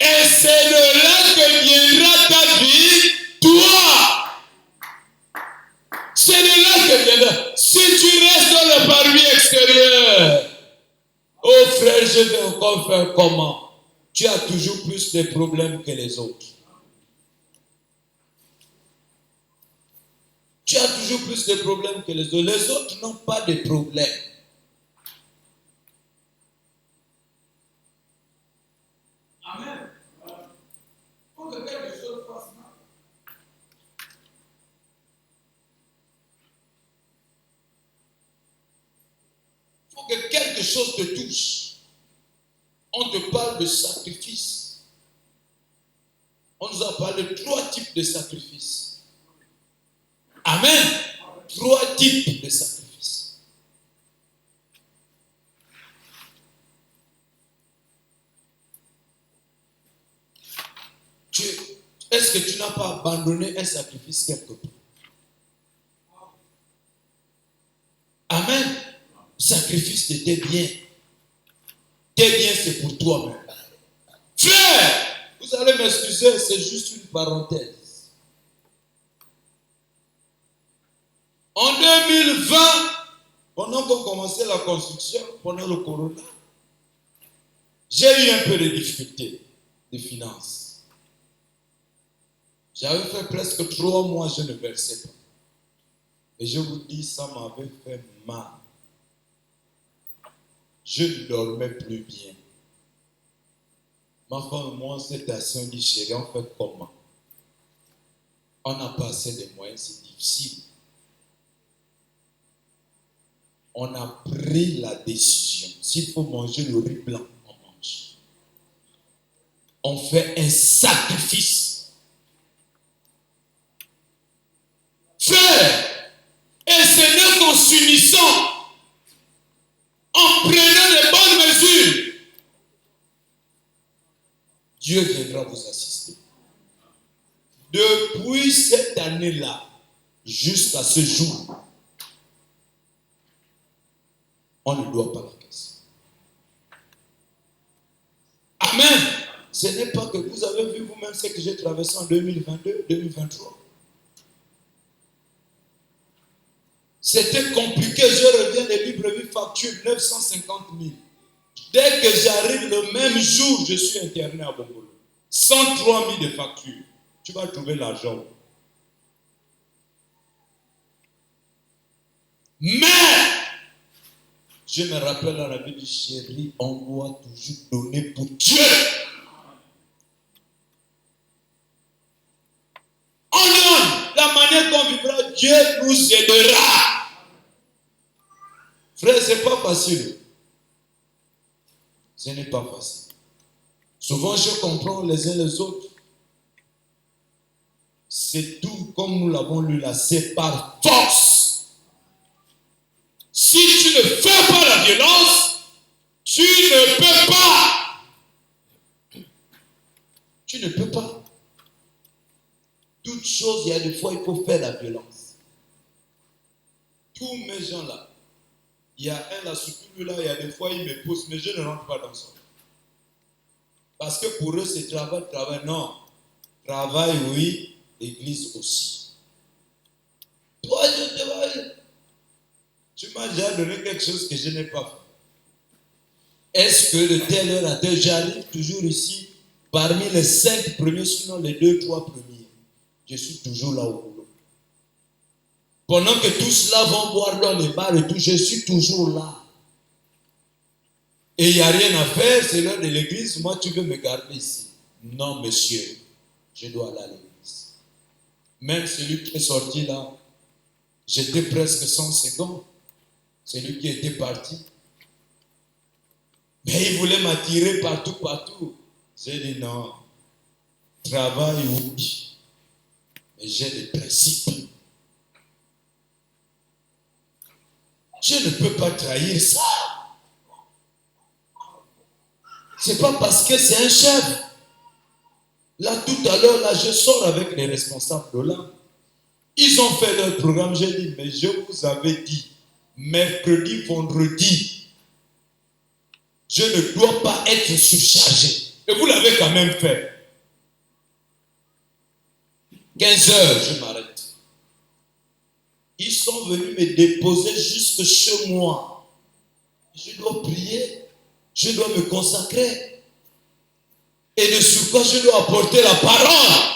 Et c'est de là que viendra ta vie, toi. C'est de là que viendra. Si tu restes dans le parvis extérieur, oh frère, je vais encore faire comment? Tu as toujours plus de problèmes que les autres. Tu as toujours plus de problèmes que les autres. Les autres n'ont pas de problèmes. Amen. Faut que quelque chose fasse mal. Faut que quelque chose te touche. On te parle de sacrifice. On nous a parlé de 3 types de sacrifices. Amen. 3 types de sacrifices. Est-ce que tu n'as pas abandonné un sacrifice quelque part? Amen. Sacrifice de tes biens. Tes biens, c'est pour toi-même. Frère, vous allez m'excuser, c'est juste une parenthèse. En 2020, pendant qu'on commençait la construction, pendant le corona, j'ai eu un peu de difficultés de finances. J'avais fait presque 3 mois, je ne versais pas. Et je vous dis, ça m'avait fait mal. Je ne dormais plus bien. Ma femme et moi, on s'est assis, on dit, chérie, on fait comment? On n'a pas assez de moyens, c'est difficile. On a pris la décision. S'il faut manger le riz blanc, on mange. On fait un sacrifice. Frère, en s'unissant, en prenant les bonnes mesures, Dieu viendra vous assister. Depuis cette année-là, jusqu'à ce jour, on ne doit pas la caisse. Amen. Ce n'est pas que vous avez vu vous-même ce que j'ai traversé en 2022, 2023. C'était compliqué. Je reviens de Libreville, facture 950 000. Dès que j'arrive le même jour, je suis interné à Bongolo. 103 000 de factures. Tu vas trouver l'argent. Mais, je me rappelle à la vie du chéri, on doit toujours donner pour Dieu. On donne. La manière dont vivra, Dieu nous aidera. Frère, ce n'est pas facile. Ce n'est pas facile. Souvent, je comprends les uns les autres. C'est tout comme nous l'avons lu là, c'est par force. Si tu ne fais pas la violence, tu ne peux pas. Tu ne peux pas. Toute chose, il y a des fois, il faut faire la violence. Tous mes gens là, il y a un là, surtout lui là, il y a des fois, il me pousse, mais je ne rentre pas dans son. Parce que pour eux, c'est travail. Non. Travail, oui, église aussi. Toi, je travaille. Tu m'as déjà donné quelque chose que je n'ai pas fait. Est-ce que de telle heure à telle, j'arrive toujours ici, parmi les 5 premiers, sinon les 2-3 premiers. Je suis toujours là au boulot. Pendant que tous cela vont boire dans les bars et tout, je suis toujours là. Et il n'y a rien à faire, c'est l'heure de l'église, moi tu veux me garder ici. Non, monsieur, je dois aller à l'église. Même celui qui est sorti là, j'étais presque sans secondes. Celui qui était parti. Mais il voulait m'attirer partout. J'ai dit non, travail oui, mais j'ai des principes. Je ne peux pas trahir ça. C'est pas parce que c'est un chef. Là, tout à l'heure, là, je sors avec les responsables de là. Ils ont fait leur programme. J'ai dit, mais je vous avais dit, mercredi, vendredi, je ne dois pas être surchargé. Et vous l'avez quand même fait. 15 heures, je m'arrête. Ils sont venus me déposer jusque chez moi. Je dois prier. Je dois me consacrer. Et de sur quoi je dois apporter la parole.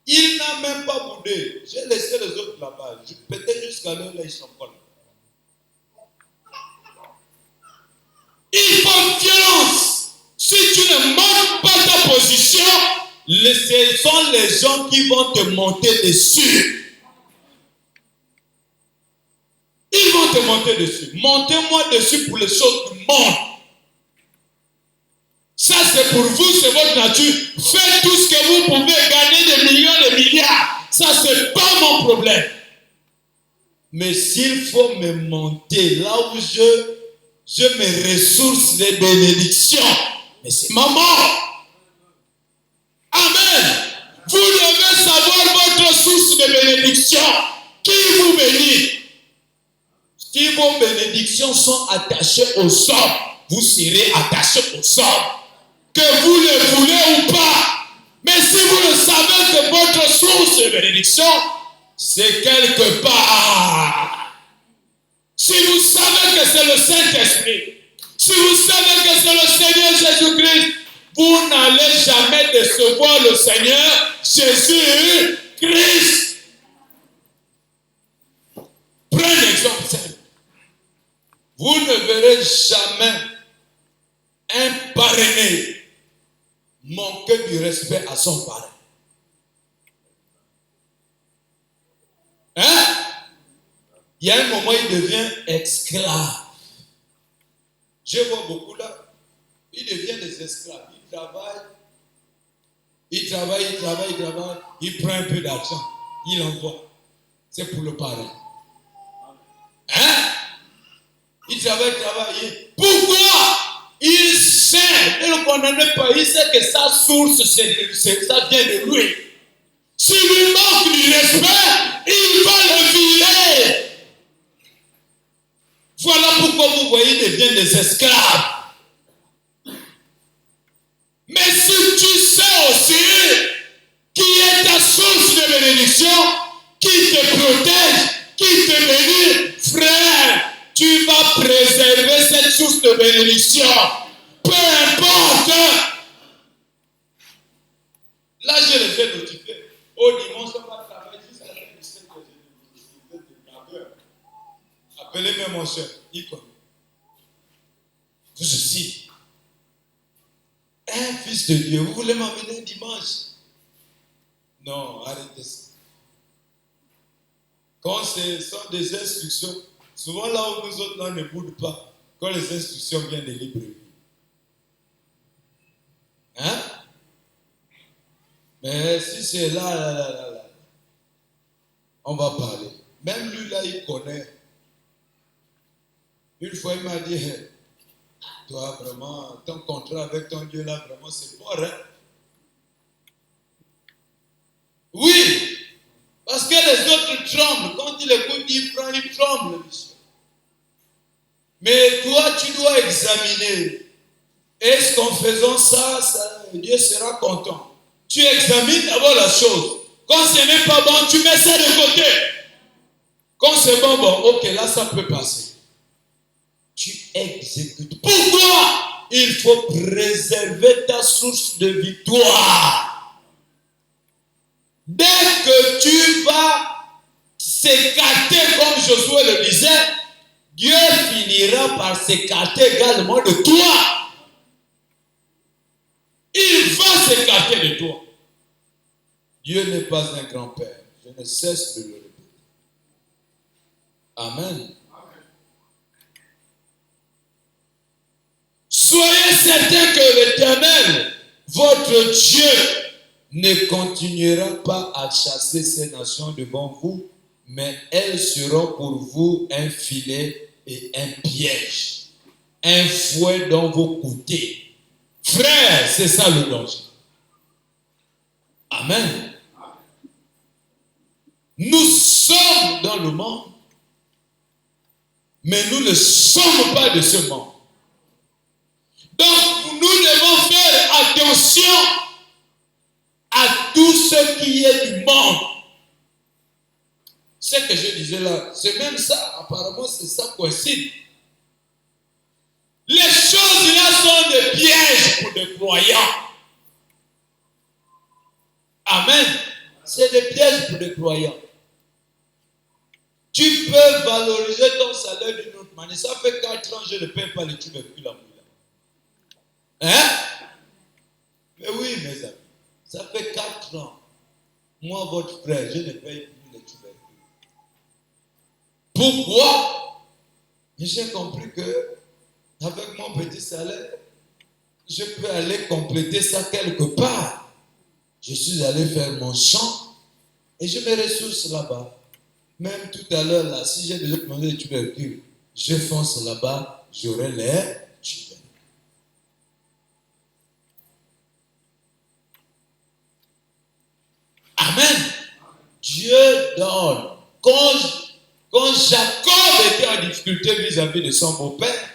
Il n'a même pas boudé. J'ai laissé les autres là-bas. Peut-être jusqu'à l'heure là, ils sont pas là. Il faut violence. Si tu ne montes pas ta position, ce sont les gens qui vont te monter dessus. Ils vont te monter dessus. Montez-moi dessus pour les choses du monde. Ça, c'est pour vous, c'est votre nature. Faites tout ce que vous pouvez, gagner des millions, des milliards. Ça, c'est pas mon problème. Mais s'il faut me monter là où je me ressource des bénédictions, mais c'est ma mort. Amen. Vous devez savoir votre source de bénédiction. Qui vous bénit? Si vos bénédictions sont attachées au sol, vous serez attachés au sol. Que vous le voulez ou pas. Mais si vous le savez que votre source de bénédiction, c'est quelque part. Si vous savez que c'est le Saint-Esprit, si vous savez que c'est le Seigneur Jésus-Christ, vous n'allez jamais décevoir le Seigneur Jésus-Christ. Prenez un exemple simple. Vous ne verrez jamais un parrainé manquer du respect à son parrain. Hein? Il y a un moment, il devient esclave. Je vois beaucoup là. Ils deviennent des esclaves. Ils travaillent. Il prend un peu d'argent. Il envoie. C'est pour le parrain. Il savait travailler. Pourquoi? Il sait, ne le condamne pas, il sait que sa source, ça vient de lui. S'il lui manque du respect, il va le virer. Voilà pourquoi vous voyez, ils deviennent des esclaves. Mais si tu sais aussi qui est ta source de bénédiction, qui te protège, qui te bénit, frère, tu vas préserver cette source de bénédiction. Peu importe. Là, je les ai notifiés. Au dimanche, on va travailler jusqu'à la 17 heures. Appelez-moi mon chef. Il connaît. Vous aussi. Un fils de Dieu, vous voulez m'amener dimanche? Non, arrêtez ça. Quand ce sont des instructions, souvent là où nous autres là, ne boude pas, quand les instructions viennent de Libreville. Hein? Mais si c'est là, on va parler. Même lui là, il connaît. Une fois, il m'a dit, hey, toi vraiment, ton contrat avec ton Dieu là, vraiment, c'est fort, hein? Oui! Parce que les autres tremblent. Quand il écoute, il prend, il tremble. Mais toi, tu dois examiner. Est-ce qu'en faisant ça, Dieu sera content? Tu examines d'abord la chose. Quand ce n'est pas bon, tu mets ça de côté. Quand c'est bon, ok, là, ça peut passer. Tu exécutes. Pourquoi? Il faut préserver ta source de victoire. Dès que tu vas s'écarter, comme Josué le disait, Dieu finira par s'écarter également de toi. Il va s'écarter de toi. Dieu n'est pas un grand-père. Je ne cesse de le répéter. Amen. Soyez certains que l'Éternel, votre Dieu, ne continuera pas à chasser ces nations devant vous, mais elles seront pour vous un filet et un piège, un fouet dans vos côtés. Frère, c'est ça le danger. Amen. Nous sommes dans le monde, mais nous ne sommes pas de ce monde. Donc, nous devons faire attention à tout ce qui est du monde. Ce que je disais là, c'est même ça, apparemment c'est ça coïncide. Les choses là sont des pièges pour des croyants. Amen. C'est des pièges pour des croyants. Tu peux valoriser ton salaire d'une autre manière. Ça fait 4 ans que je ne paye pas les tubercules à Moula. Hein? Mais oui, mes amis. Ça fait 4 ans. Moi, votre frère, je ne paye plus les tubercules. Pourquoi? J'ai compris que avec mon petit salaire, je peux aller compléter ça quelque part. Je suis allé faire mon champ et je me ressource là-bas. Même tout à l'heure, là, si j'ai déjà demandé les tubercules, je fonce là-bas, j'aurai les tubercules. Amen. Dieu donne. Quand Jacob était en difficulté vis-à-vis de son beau-père,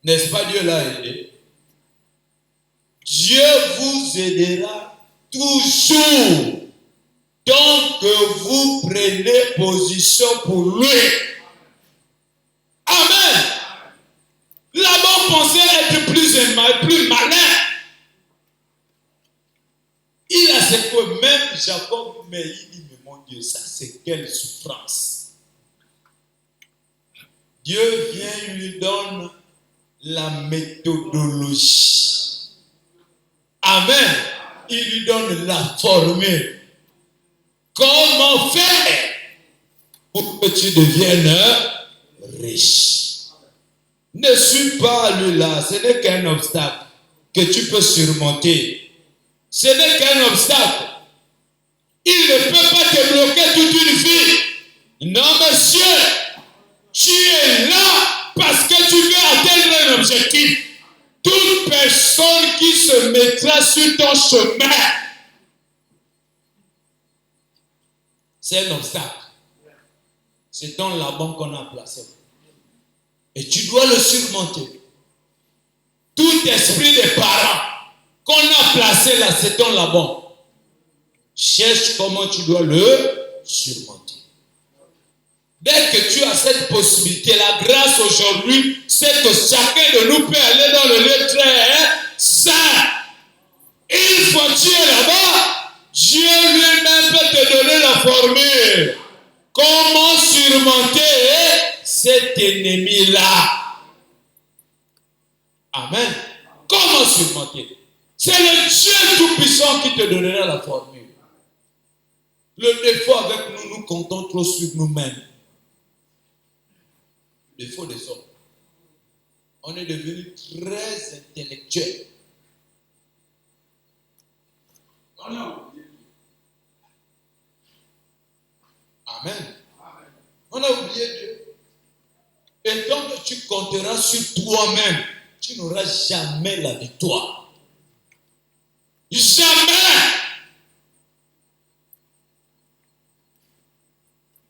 n'est-ce pas, Dieu l'a aidé? Dieu vous aidera toujours tant que vous prenez position pour lui. Amen. Là-bas, pensait être plus malin. Il a secoué même Jacob, mais il dit, mais mon Dieu, ça c'est quelle souffrance. Dieu vient, lui donne la méthodologie. Amen. Il lui donne la formule. Comment faire pour que tu deviennes riche? Ne suis pas lui là, ce n'est qu'un obstacle que tu peux surmonter. Ce n'est qu'un obstacle. Il ne peut pas te bloquer toute une vie. Non, monsieur, tu es là parce que sur ton chemin, c'est un obstacle. C'est ton Laban qu'on a placé. Et tu dois le surmonter. Tout esprit des parents qu'on a placé là, c'est ton Laban. Cherche comment tu dois le surmonter. Dès que tu as cette possibilité, la grâce aujourd'hui, c'est que chacun de nous peut aller dans le lieu très saint. Une fois que tu es là-bas, Dieu lui-même peut te donner la formule. Comment surmonter cet ennemi-là? Amen. Comment surmonter? C'est le Dieu Tout-Puissant qui te donnera la formule. Le défaut avec nous, nous comptons trop sur nous-mêmes. Le défaut des hommes. On est devenu très intellectuel. On a oublié. Amen. On a oublié Dieu. Et tant que tu compteras sur toi-même, tu n'auras jamais la victoire. Jamais.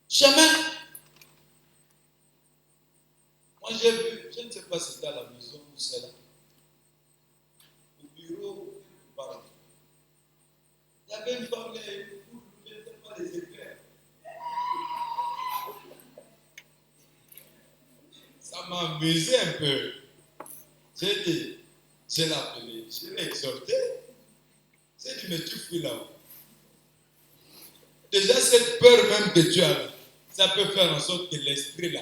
Jamais. Moi j'ai vu, je ne sais pas si c'était à la maison ou c'est là. Au bureau, pardon. Il y avait une femme là, je ne sais pas les éclairs. Ça m'a amusé un peu. J'ai dit, je l'ai appelé, je l'ai exhorté. J'ai dit, mais tu fuis là-haut. Déjà, cette peur même que tu as, ça peut faire en sorte que l'esprit là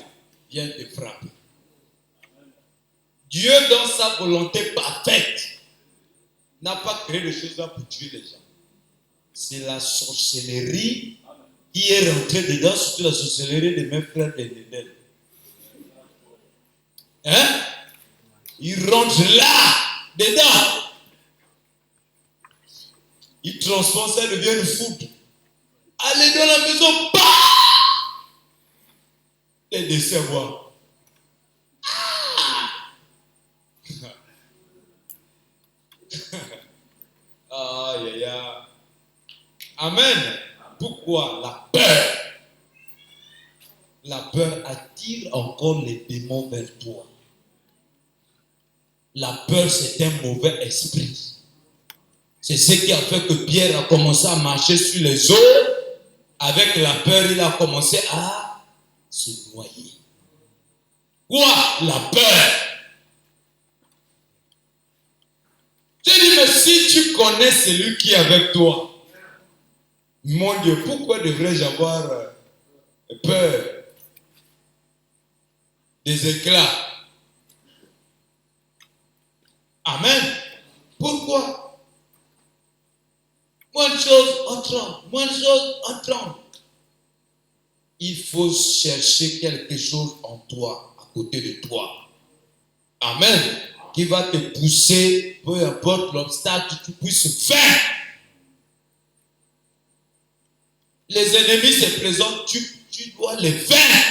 vienne te frapper. Dieu, dans sa volonté parfaite, n'a pas créé les choses là pour tuer les gens. C'est la sorcellerie qui est rentrée dedans, surtout la sorcellerie de mes frères de Nédel. Hein? Ils rentrent là, dedans. Ils transforment ça, devient une foudre. Allez dans la maison, bah! Les décevoir. Aïe, aïe, aïe. Amen. Pourquoi? La peur. La peur attire encore les démons vers toi. La peur, c'est un mauvais esprit. C'est ce qui a fait que Pierre a commencé à marcher sur les eaux. Avec la peur, il a commencé à se noyer. Quoi? La peur. Je dis, mais si tu connais celui qui est avec toi, mon Dieu, pourquoi devrais-je avoir peur des éclats? Amen. Pourquoi? Moins de choses entrant, moins de choses entrant. Il faut chercher quelque chose en toi, à côté de toi. Amen. Qui va te pousser, peu importe l'obstacle que tu puisses faire. Les ennemis se présentent, tu dois les faire.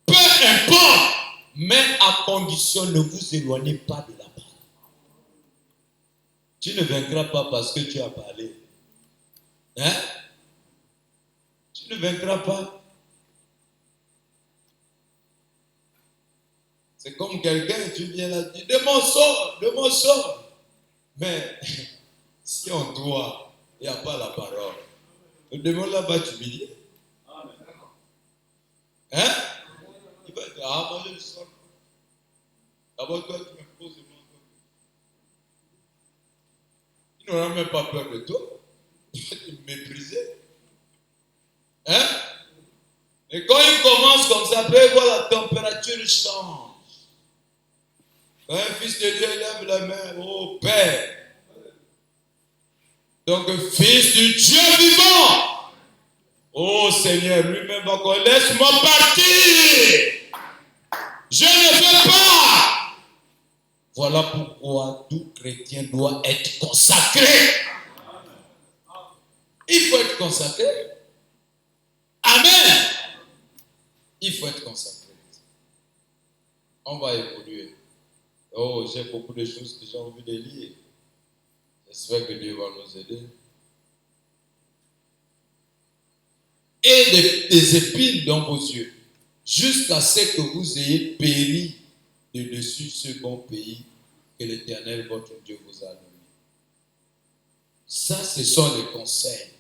Peu importe, mais à condition ne vous éloignez pas de la parole. Tu ne vaincras pas parce que tu as parlé. Hein? Tu ne vaincras pas. C'est comme quelqu'un, tu viens là, tu dis, de mon sort. Mais si en toi, il n'y a pas la parole, le démon là va t'humilier. Hein? Il va dire, ah, moi je ne sors pas. D'abord, toi, tu me poses le nom. Il n'aura même pas peur de toi. Il va te mépriser. Hein? Et quand il commence comme ça, après, il voit la température change. Quand un fils de Dieu lève la main, oh Père. Donc, fils du Dieu vivant. Oh Seigneur, lui-même encore, laisse-moi partir. Je ne veux pas. Voilà pourquoi tout chrétien doit être consacré. Il faut être consacré. Amen. Il faut être consacré. On va évoluer. Oh, j'ai beaucoup de choses que j'ai envie de lire. J'espère que Dieu va nous aider. Et des épines dans vos yeux, jusqu'à ce que vous ayez péri de dessus ce bon pays que l'Éternel, votre Dieu, vous a donné. Ça, ce sont les conseils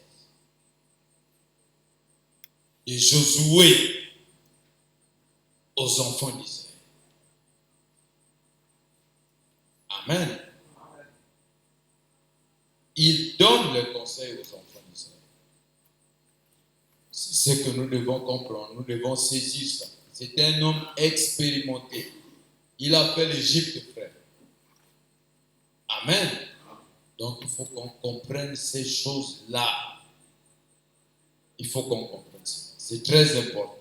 de Josué aux enfants d'Israël. Amen. Il donne les conseils aux enfants d'Israël. C'est ce que nous devons comprendre, nous devons saisir ça. C'est un homme expérimenté. Il a fait l'Égypte, frère. Amen. Donc il faut qu'on comprenne ces choses-là. Il faut qu'on comprenne ça. C'est très important.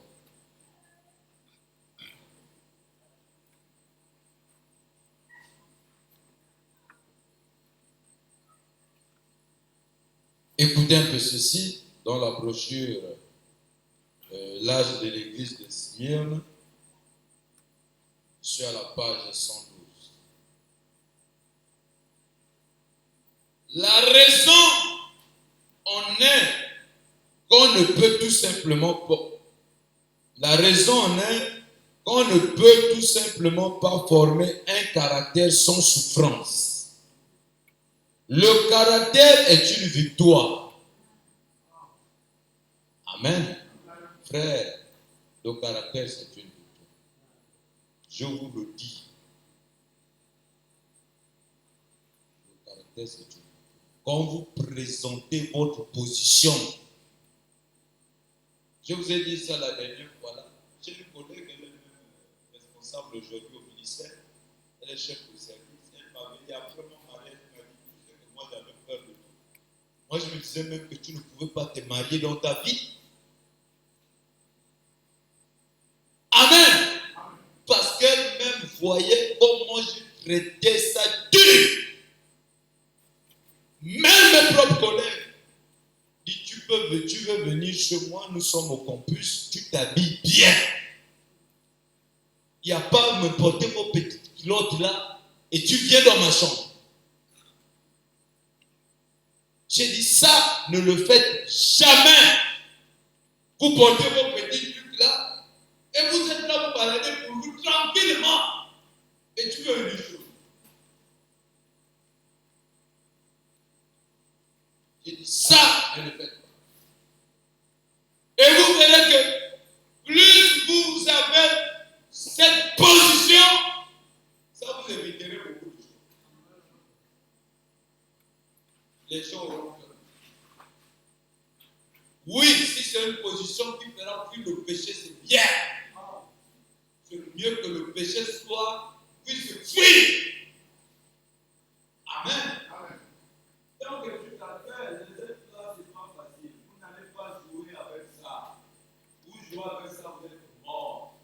Écoutez un peu ceci dans la brochure L'âge de l'église de Smyrne. Je suis à la page 112. La raison en est qu'on ne peut tout simplement pas. La raison en est qu'on ne peut tout simplement pas former un caractère sans souffrance. Le caractère est une victoire. Amen. Frère, le caractère c'est une victoire. Je vous le dis. Le caractère c'est une victoire. Quand vous présentez votre position, je vous ai dit ça la dernière fois là. J'ai une collègue, elle est responsable aujourd'hui au ministère. Elle est chef de service. Elle m'avait dit après mon mariage, elle m'a dit que moi j'avais peur de tout. Moi je me disais même que tu ne pouvais pas te marier dans ta vie. Amen. Parce qu'elle-même voyait comment je traitais ça dur. Même mes propres collègues disent tu veux venir chez moi, nous sommes au campus, tu t'habilles bien. Il n'y a pas à me porter vos petites culottes là et tu viens dans ma chambre. J'ai dit ça, ne le faites jamais. Vous portez vos petits trucs là et vous êtes là pour balader pour vous tranquillement. Et tu veux venir chez moi. J'ai dit ça, ne le faites pas. Et vous verrez que plus vous avez cette position, ça vous éviterez beaucoup de choses. Les gens auront peur. Oui, si c'est une position qui fera fuir le péché, c'est bien. C'est mieux que le péché puisse fuir. Amen. Donc, tout à fait, les êtres là, c'est pas facile. Vous n'allez pas jouer avec ça. Vous jouez avec ça, vous êtes mort.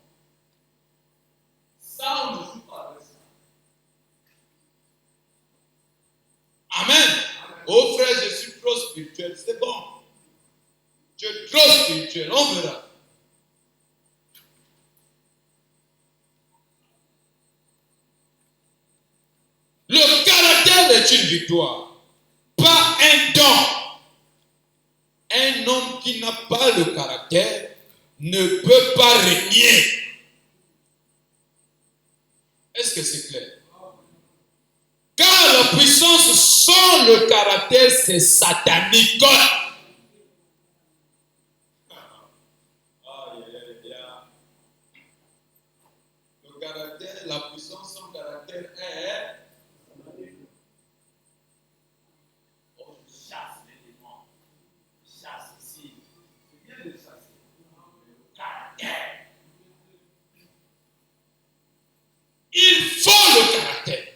Ça, on ne joue pas avec ça. Amen. Oh frère, je suis trop spirituel. C'est bon. Tu es trop spirituel. On verra. Le caractère est une victoire. Pas un don. Un homme qui n'a pas le caractère ne peut pas régner. Est-ce que c'est clair? Car la puissance sans le caractère, c'est satanique. Le caractère, la puissance sans caractère est... Oh, je chasse les démons. Je chasse ici. C'est bien de chasser. Le caractère. Il faut le caractère.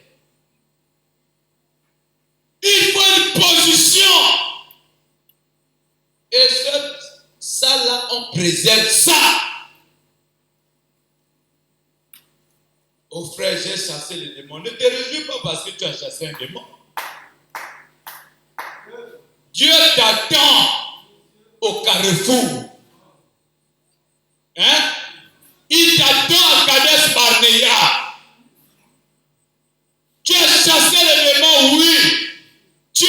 Il faut une position. Et ça là, on préserve ça. Oh frère, j'ai chassé les démons. Ne te réjouis pas parce que tu as chassé un démon. Dieu t'attend au carrefour. Hein? Il t'attend à Kadesh Barnea. Tu as chassé les démons, oui. Tu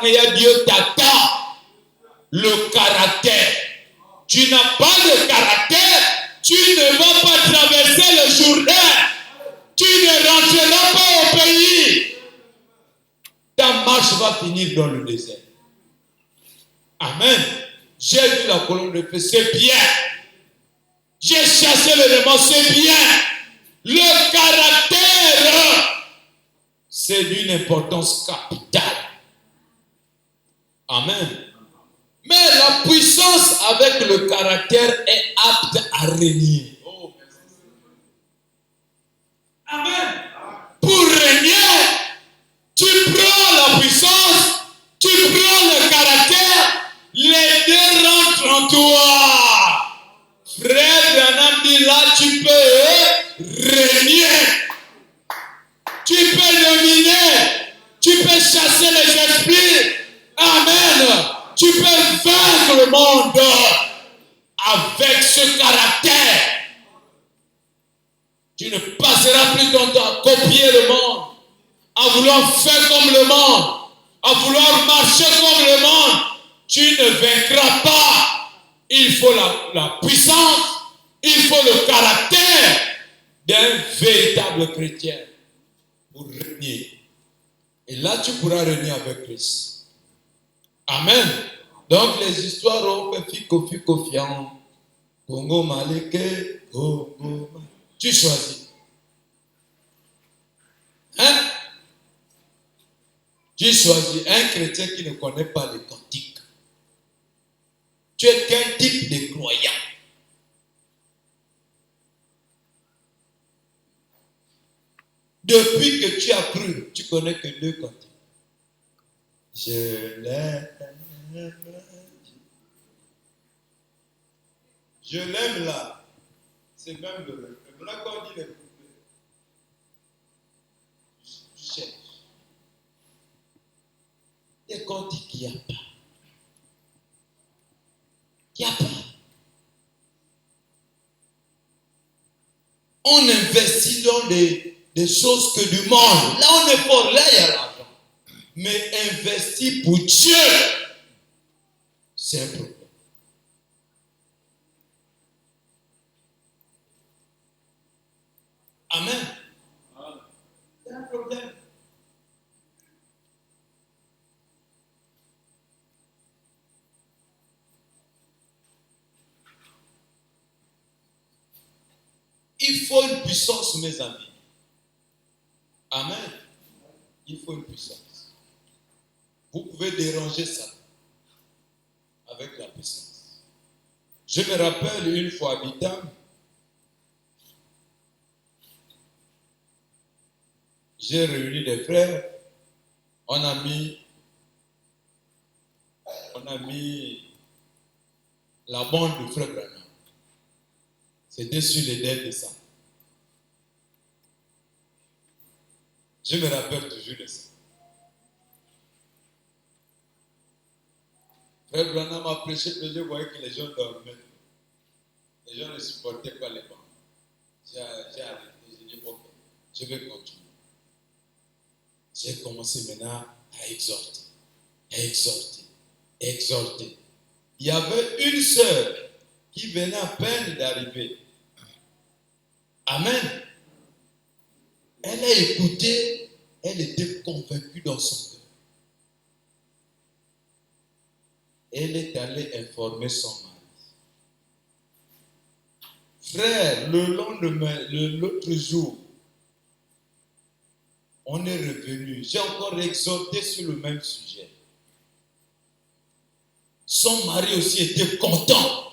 Dieu t'attend. Le caractère. Tu n'as pas de caractère, tu ne vas pas traverser le Jourdain. Tu ne rentreras pas au pays. Ta marche va finir dans le désert. Amen. J'ai vu la colonne de feu, c'est bien. J'ai chassé le démon, c'est bien. Le caractère, c'est d'une importance capitale. Amen. Mais la puissance avec le caractère est apte à régner. Amen. Pour régner, tu prends la puissance, tu prends le caractère, les deux rentrent en toi. Frère Branham dit là, tu peux régner, tu peux dominer, tu peux chasser les esprits. Amen. Tu peux vaincre le monde avec ce caractère. Tu ne passeras plus ton temps à copier le monde, à vouloir faire comme le monde, à vouloir marcher comme le monde. Tu ne vaincras pas. Il faut la puissance, il faut le caractère d'un véritable chrétien pour régner. Et là, tu pourras régner avec Christ. Amen. Donc, les histoires ont fait fico fiant. Congo Maleke, Congo. Tu choisis. Hein? Tu choisis un chrétien qui ne connaît pas les cantiques. Tu es qu'un type de croyant. Depuis que tu as cru, tu connais que deux cantiques. Je l'aime. Je l'aime là. C'est même le là qu'on dit les couplets. Je cherche. Des cantiques qu'il n'y a pas. Il n'y a pas. On investit dans des choses que du monde. Là, on est fort. Là, il y a l'argent. Mais investi pour Dieu, c'est un problème. Amen. C'est un problème. Il faut une puissance, mes amis. Amen. Il faut une puissance. Vous pouvez déranger ça avec la puissance. Je me rappelle une fois habitant, j'ai réuni des frères, on a mis la bande de frère Branham. C'était sur les dettes de ça. Je me rappelle toujours de ça. Frère Branham a prêché, je voyais que les gens dormaient. Les gens ne supportaient pas les bancs. J'ai arrêté, j'ai dit ok, je vais continuer. J'ai commencé maintenant à exhorter, exhorter, exhorter. Il y avait une sœur qui venait à peine d'arriver. Amen. Elle a écouté, elle était convaincue dans son cœur. Elle est allée informer son mari. Frère, le lendemain, l'autre jour, on est revenu. J'ai encore exhorté sur le même sujet. Son mari aussi était content.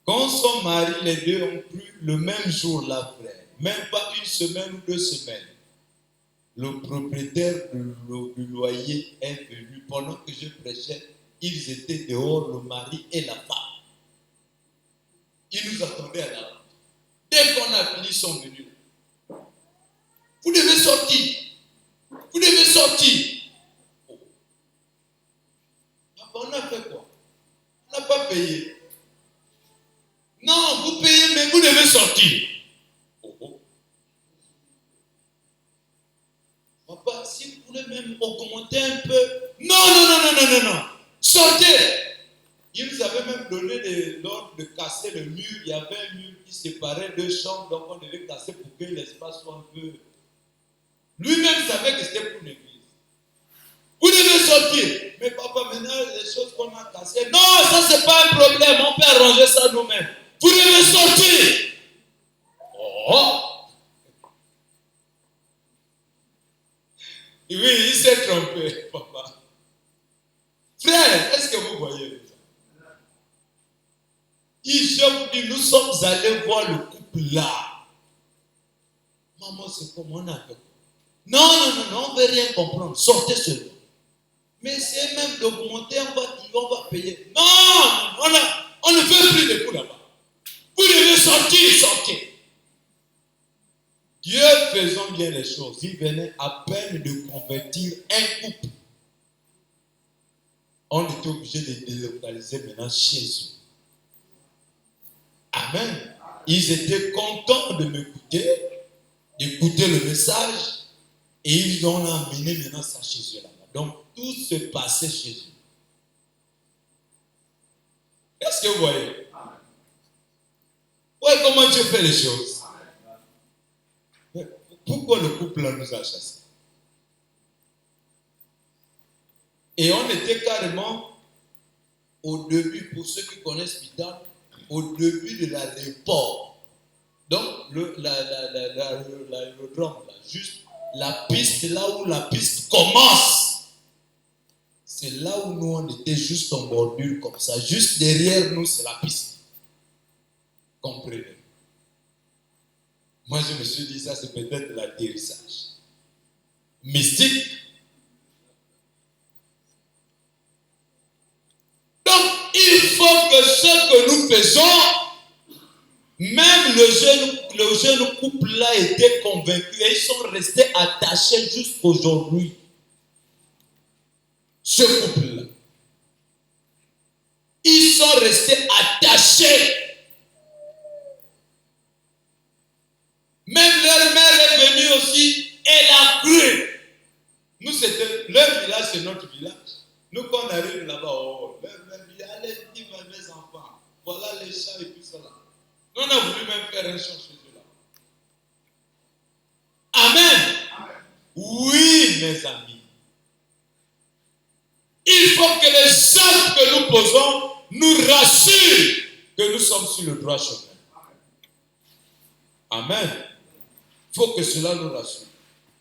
Quand son mari, les deux ont pris le même jour là, frère, même pas une semaine ou 2 semaines, le propriétaire du loyer est venu. Pendant que je prêchais, ils étaient dehors, le mari et la femme. Ils nous attendaient à la porte. Dès qu'on a fini, ils sont venus. Vous devez sortir. Vous devez sortir. Oh. On a fait quoi? On n'a pas payé. Non, vous payez, mais vous devez sortir. Oh, oh. Papa, si si vous voulez même augmenter un peu. Non. Sortez. Il nous avait même donné l'ordre de casser le mur. Il y avait un mur qui séparait deux chambres, donc on devait casser pour que l'espace soit un peu. Lui-même savait que c'était pour l'église. Vous devez sortir. Mais papa, maintenant, les choses qu'on a cassées. Non, ça, c'est pas un problème. On peut arranger ça nous-mêmes. Vous devez sortir. Oh! Oui, il s'est trompé, papa. Frère, est-ce que vous voyez ça? Je vous dis, nous sommes allés voir le couple là. Maman, c'est comme on a fait. Non, on ne veut rien comprendre. Sortez seulement. Mais c'est même d'augmenter, on va payer. Non, on ne veut plus de coups là-bas. Vous devez sortir. Dieu faisant bien les choses, il venait à peine de convertir un couple. On était obligé de délocaliser maintenant chez eux. Amen. Ils étaient contents de m'écouter, d'écouter le message, et ils ont amené maintenant ça chez eux là-bas. Donc tout se passait chez eux. Est-ce que vous voyez? Ouais, comment Dieu fait les choses? Pourquoi le couple là nous a chassés? Et on était carrément au début, pour ceux qui connaissent Bidam, au début de l'aéroport. Donc, l'aérodrome, là, juste la piste, là où la piste commence. C'est là où nous, on était juste en bordure comme ça. Juste derrière nous, c'est la piste. Comprenez? Moi, je me suis dit, ça, c'est peut-être l'atterrissage. Mystique. Donc, il faut que ce que nous faisons, même le jeune couple-là était convaincu et ils sont restés attachés jusqu'aujourd'hui. Ce couple-là. Ils sont restés attachés. Même leur mère est venue aussi, elle a cru. Nous, c'était leur village, c'est notre village. Nous, quand on arrive là-bas, leur village, allez, dis mes enfants, voilà les chats et tout ça là. Nous, on a voulu même faire un chant chez eux là. Amen. Oui, mes amis. Il faut que les actes que nous posons nous rassurent que nous sommes sur le droit chemin. Amen. Il faut que cela nous rassure.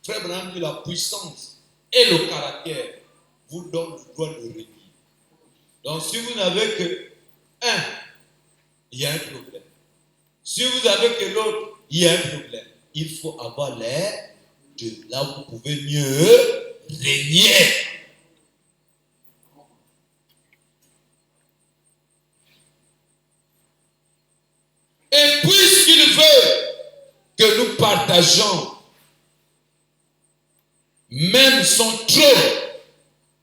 Frère Branham dit la puissance et le caractère vous donnent le droit de régner. Donc si vous n'avez que un, il y a un problème. Si vous avez que l'autre, il y a un problème. Il faut avoir l'air de là où vous pouvez mieux régner. Et puisqu'il veut que nous partageons même son trône,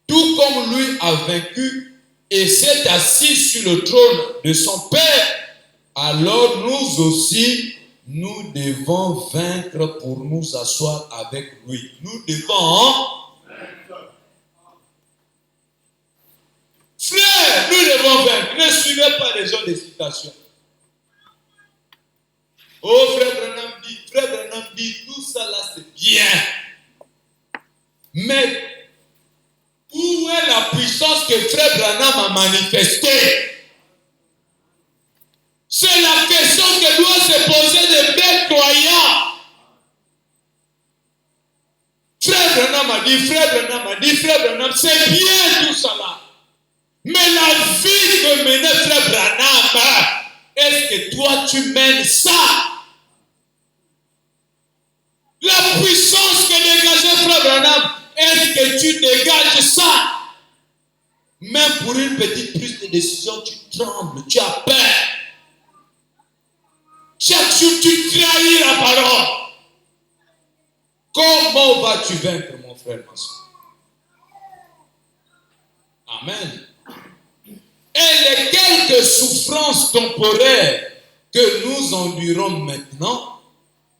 tout comme lui a vaincu et s'est assis sur le trône de son Père, alors nous aussi, nous devons vaincre pour nous asseoir avec lui. Nous devons frère, nous devons vaincre. Ne suivez pas les gens des citations. Oh, frère Branham dit, tout ça là c'est bien. Mais où est la puissance que frère Branham a manifestée? C'est la question que doit se poser de vrais croyants. Frère Branham, c'est bien tout ça là. Mais la vie que menait frère Branham, est-ce que toi tu mènes ça? La puissance que dégageait frère Branham, est-ce que tu dégages ça? Même pour une petite prise de décision, tu trembles, tu as peur. Chaque jour, tu trahis la parole. Comment vas-tu vaincre, mon frère, ma soeur? Amen. Et les quelques souffrances temporaires que nous endurons maintenant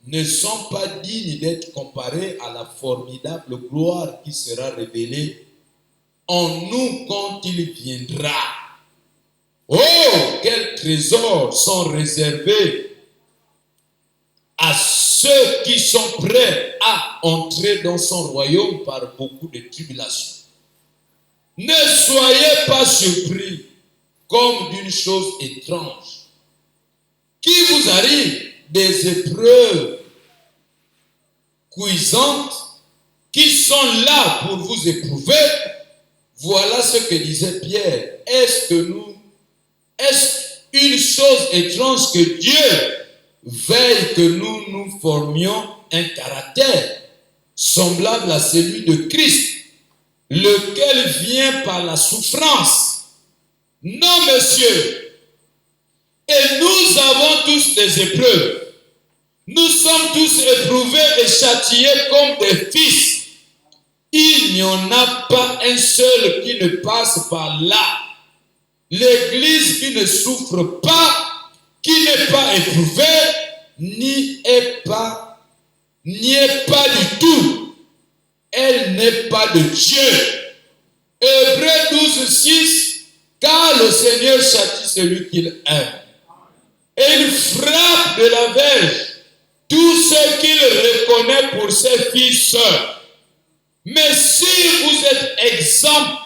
ne sont pas dignes d'être comparés à la formidable gloire qui sera révélée en nous quand il viendra. Oh, quels trésors sont réservés à ceux qui sont prêts à entrer dans son royaume par beaucoup de tribulations. Ne soyez pas surpris comme d'une chose étrange qui vous arrive, des épreuves cuisantes qui sont là pour vous éprouver. Voilà ce que disait Pierre. Est-ce une chose étrange que Dieu veille que nous formions un caractère semblable à celui de Christ, lequel vient par la souffrance? Non, monsieur. Et nous avons tous des épreuves. Nous sommes tous éprouvés et châtiés comme des fils. Il n'y en a pas un seul qui ne passe par là. L'Église qui ne souffre pas, qui n'est pas éprouvée, n'y est pas du tout. Elle n'est pas de Dieu. Hébreux 12:6, car le Seigneur châtie celui qu'il aime. Et il frappe de la verge tous ceux qu'il reconnaît pour ses fils. Mais si vous êtes exempts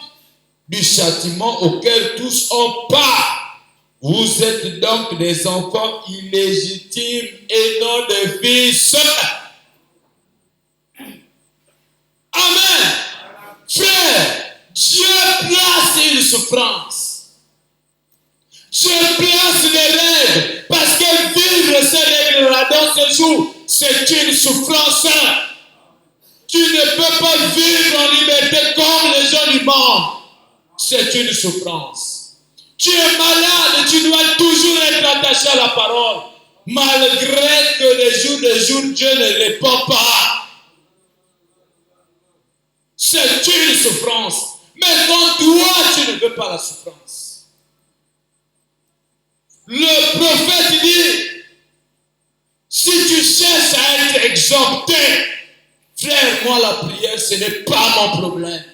du châtiment auquel tous ont part, vous êtes donc des enfants illégitimes et non des fils. Amen. Frère, Dieu place une souffrance. Dieu place les règles, parce que vivre ces règles-là dans ce jour, c'est une souffrance. Tu ne peux pas vivre en liberté comme les gens du monde. C'est une souffrance. Tu es malade, tu dois toujours être attaché à la parole, malgré que les jours, Dieu ne répond pas. C'est une souffrance. Mais quand toi, tu ne veux pas la souffrance. Le prophète dit, si tu cherches à être exempté, frère, moi la prière, ce n'est pas mon problème.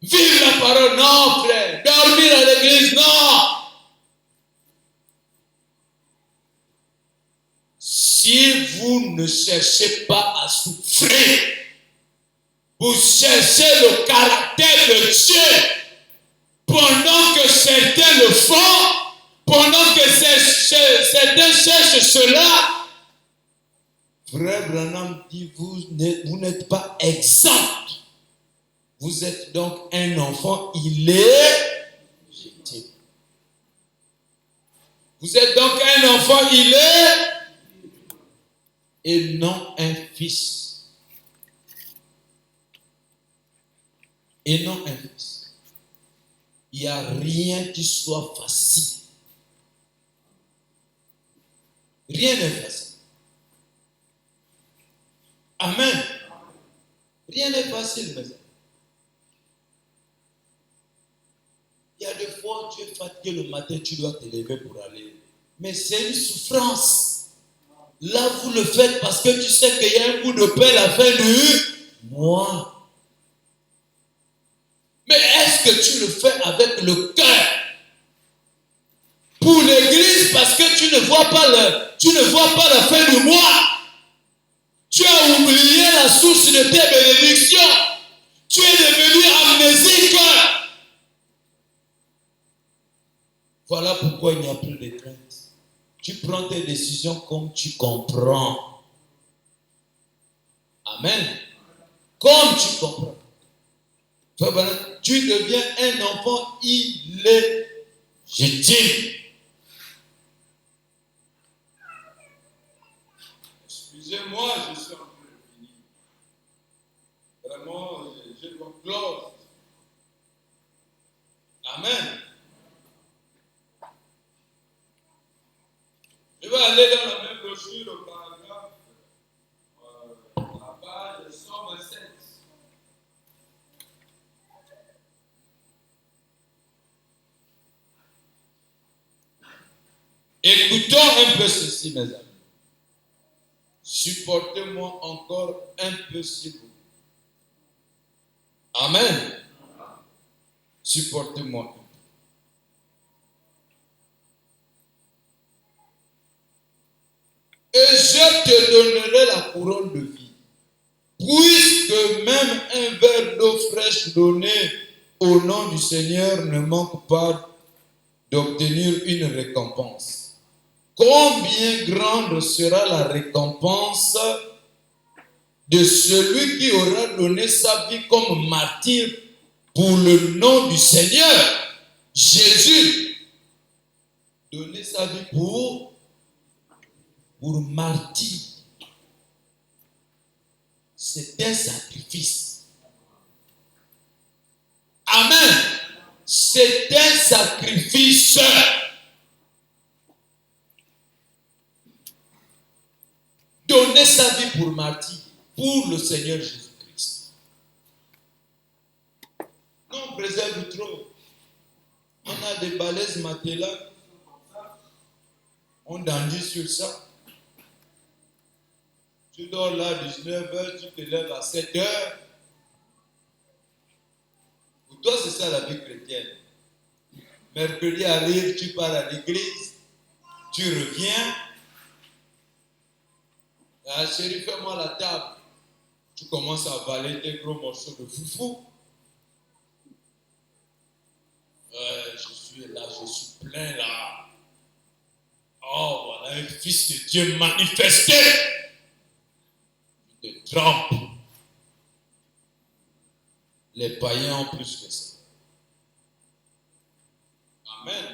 Vivre la parole, non, frère. Dormir à l'église, non. Si vous ne cherchez pas à souffrir, vous cherchez le caractère de Dieu, pendant que certains le font, pendant que certains cherchent cela, Frère Branham dit, vous n'êtes pas exempt. Vous êtes donc un enfant illégitime. Vous êtes donc un enfant illégitime et non un fils. Et non un fils. Il n'y a rien qui soit facile. Rien n'est facile. Amen. Rien n'est facile, mes amis. Il y a des fois, tu es fatigué le matin, tu dois te lever pour aller. Mais c'est une souffrance. Là, vous le faites parce que tu sais qu'il y a un coup de pain à la fin du mois. Mais est-ce que tu le fais avec le cœur? Pour l'église, parce que tu ne vois pas la fin du mois. Tu as oublié la source de tes bénédictions. Tu es devenu amnésique. Voilà pourquoi il n'y a plus de crainte. Tu prends tes décisions comme tu comprends. Amen. Comme tu comprends. Tu deviens un enfant illégitime. Excusez-moi, je suis en train de finir. Vraiment, je dois clore. Amen. Je vais aller dans la même brochure au paragraphe, la page 127. Écoutons un peu ceci, mes amis. Supportez-moi encore un peu, s'il vous plaît. Amen. Supportez-moi. Et je te donnerai la couronne de vie, puisque même un verre d'eau fraîche donné au nom du Seigneur ne manque pas d'obtenir une récompense. Combien grande sera la récompense de celui qui aura donné sa vie comme martyr pour le nom du Seigneur? Jésus donner sa vie pour martyr. C'est un sacrifice. Amen. C'est un sacrifice. Donner sa vie pour martyr pour le Seigneur Jésus-Christ. Non, préserve trop. On a des balaises matelas. On dandine sur ça. Tu dors là à 19h, tu te lèves à 7h. Pour toi, c'est ça la vie chrétienne. Mercredi arrive, tu pars à l'église, tu reviens. Ah, chérie, fais-moi la table. Tu commences à avaler tes gros morceaux de foufou. Je suis là, je suis plein là. Oh, voilà un fils de Dieu manifesté. Tu te trompes. Les païens ont plus que ça. Amen.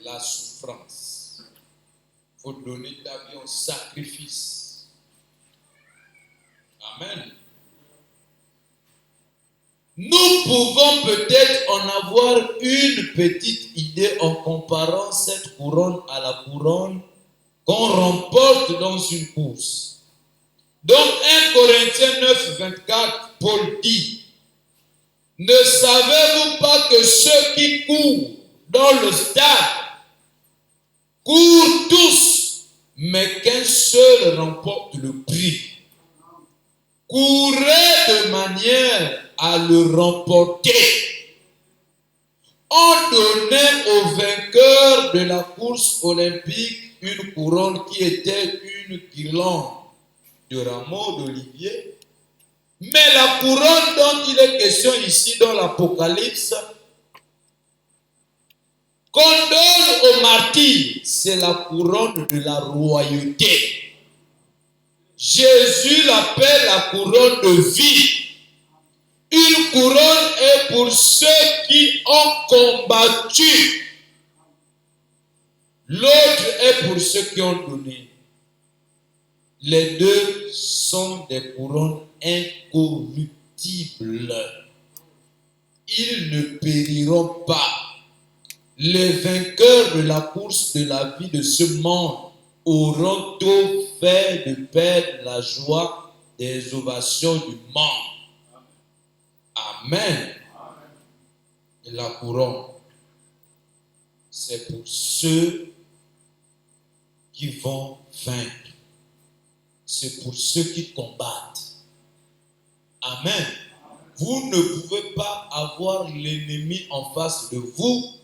La souffrance. Il faut donner ta vie en sacrifice. Amen. Nous pouvons peut-être en avoir une petite idée en comparant cette couronne à la couronne qu'on remporte dans une course. Donc 1 Corinthiens 9, 24, Paul dit: ne savez-vous pas que ceux qui courent dans le stade courent tous, mais qu'un seul remporte le prix? Courez de manière à le remporter. On donnait au vainqueur de la course olympique une couronne qui était une guirlande de rameaux d'olivier. Mais la couronne dont il est question ici dans l'Apocalypse, qu'on donne aux martyrs, c'est la couronne de la royauté. Jésus l'appelle la couronne de vie. Une couronne est pour ceux qui ont combattu. L'autre est pour ceux qui ont donné. Les deux sont des couronnes incorruptibles. Ils ne périront pas. Les vainqueurs de la course de la vie de ce monde auront tout fait de perdre la joie des ovations du monde. Amen. Et la couronne, c'est pour ceux qui vont vaincre. C'est pour ceux qui combattent. Amen. Vous ne pouvez pas avoir l'ennemi en face de vous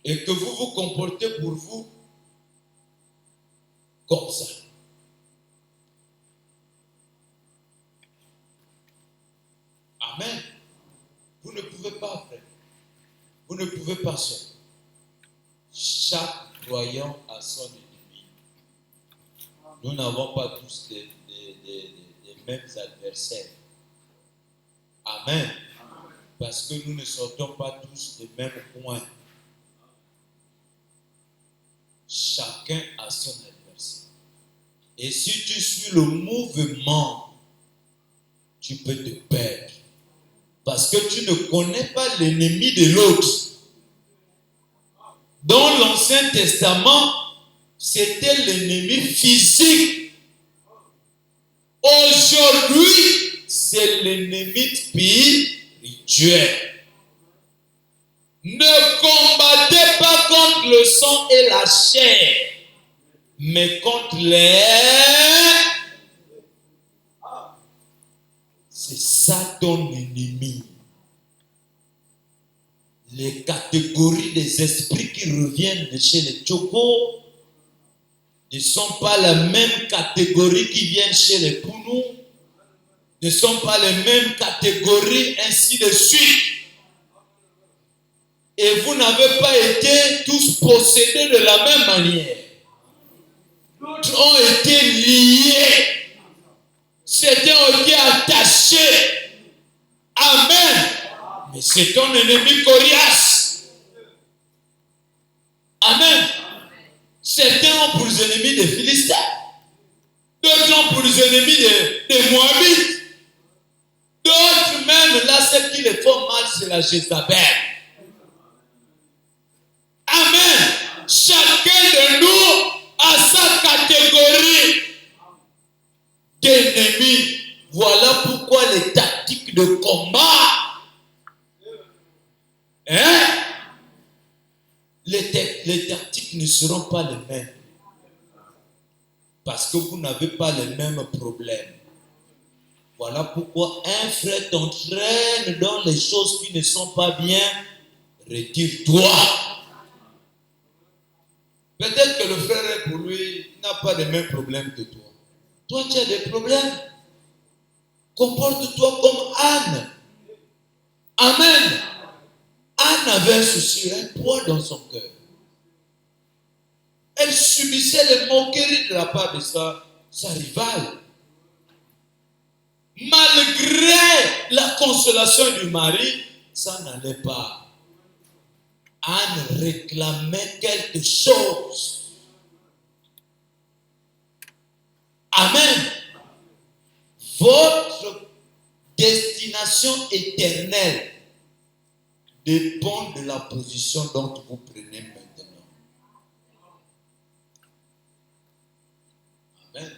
et que vous vous comportez pour vous comme ça. Amen. Vous ne pouvez pas, frère. Vous ne pouvez pas seul. Chaque croyant a son ennemi. Nous n'avons pas tous les mêmes adversaires. Amen. Parce que nous ne sortons pas tous des mêmes coins. Chacun a son adversaire. Et si tu suis le mouvement, tu peux te perdre. Parce que tu ne connais pas l'ennemi de l'autre. Dans l'Ancien Testament, c'était l'ennemi physique. Aujourd'hui, c'est l'ennemi spirituel. Ne combattez pas contre le sang et la chair, mais contre les... C'est ça ton ennemi. Les catégories des esprits qui reviennent de chez les Tchoko ne sont pas la même catégorie qui viennent chez les Pounou, ne sont pas les mêmes catégories, ainsi de suite. Et vous n'avez pas été tous possédés de la même manière. D'autres ont été liés. Certains ont été attachés. Amen. Mais c'est ton ennemi coriace. Amen. Certains ont pour les ennemis des Philistins. D'autres ont pour les ennemis des Moabites. D'autres même, là, ceux qui les font mal, c'est la Jézabel. Amen. Chacun de nous a sa catégorie d'ennemis. Voilà pourquoi les tactiques de combat, les tactiques ne seront pas les mêmes. Parce que vous n'avez pas les mêmes problèmes. Voilà pourquoi un frère t'entraîne dans les choses qui ne sont pas bien. Retire-toi. Peut-être que le frère, pour lui, n'a pas les mêmes problèmes que toi. Toi, tu as des problèmes. Comporte-toi comme Anne. Amen. Anne avait un souci, un poids dans son cœur. Elle subissait les moqueries de la part de sa rivale. Malgré la consolation du mari, ça n'allait pas. Anne réclamait quelque chose. Amen. Votre destination éternelle dépend de la position dont vous prenez maintenant. Amen.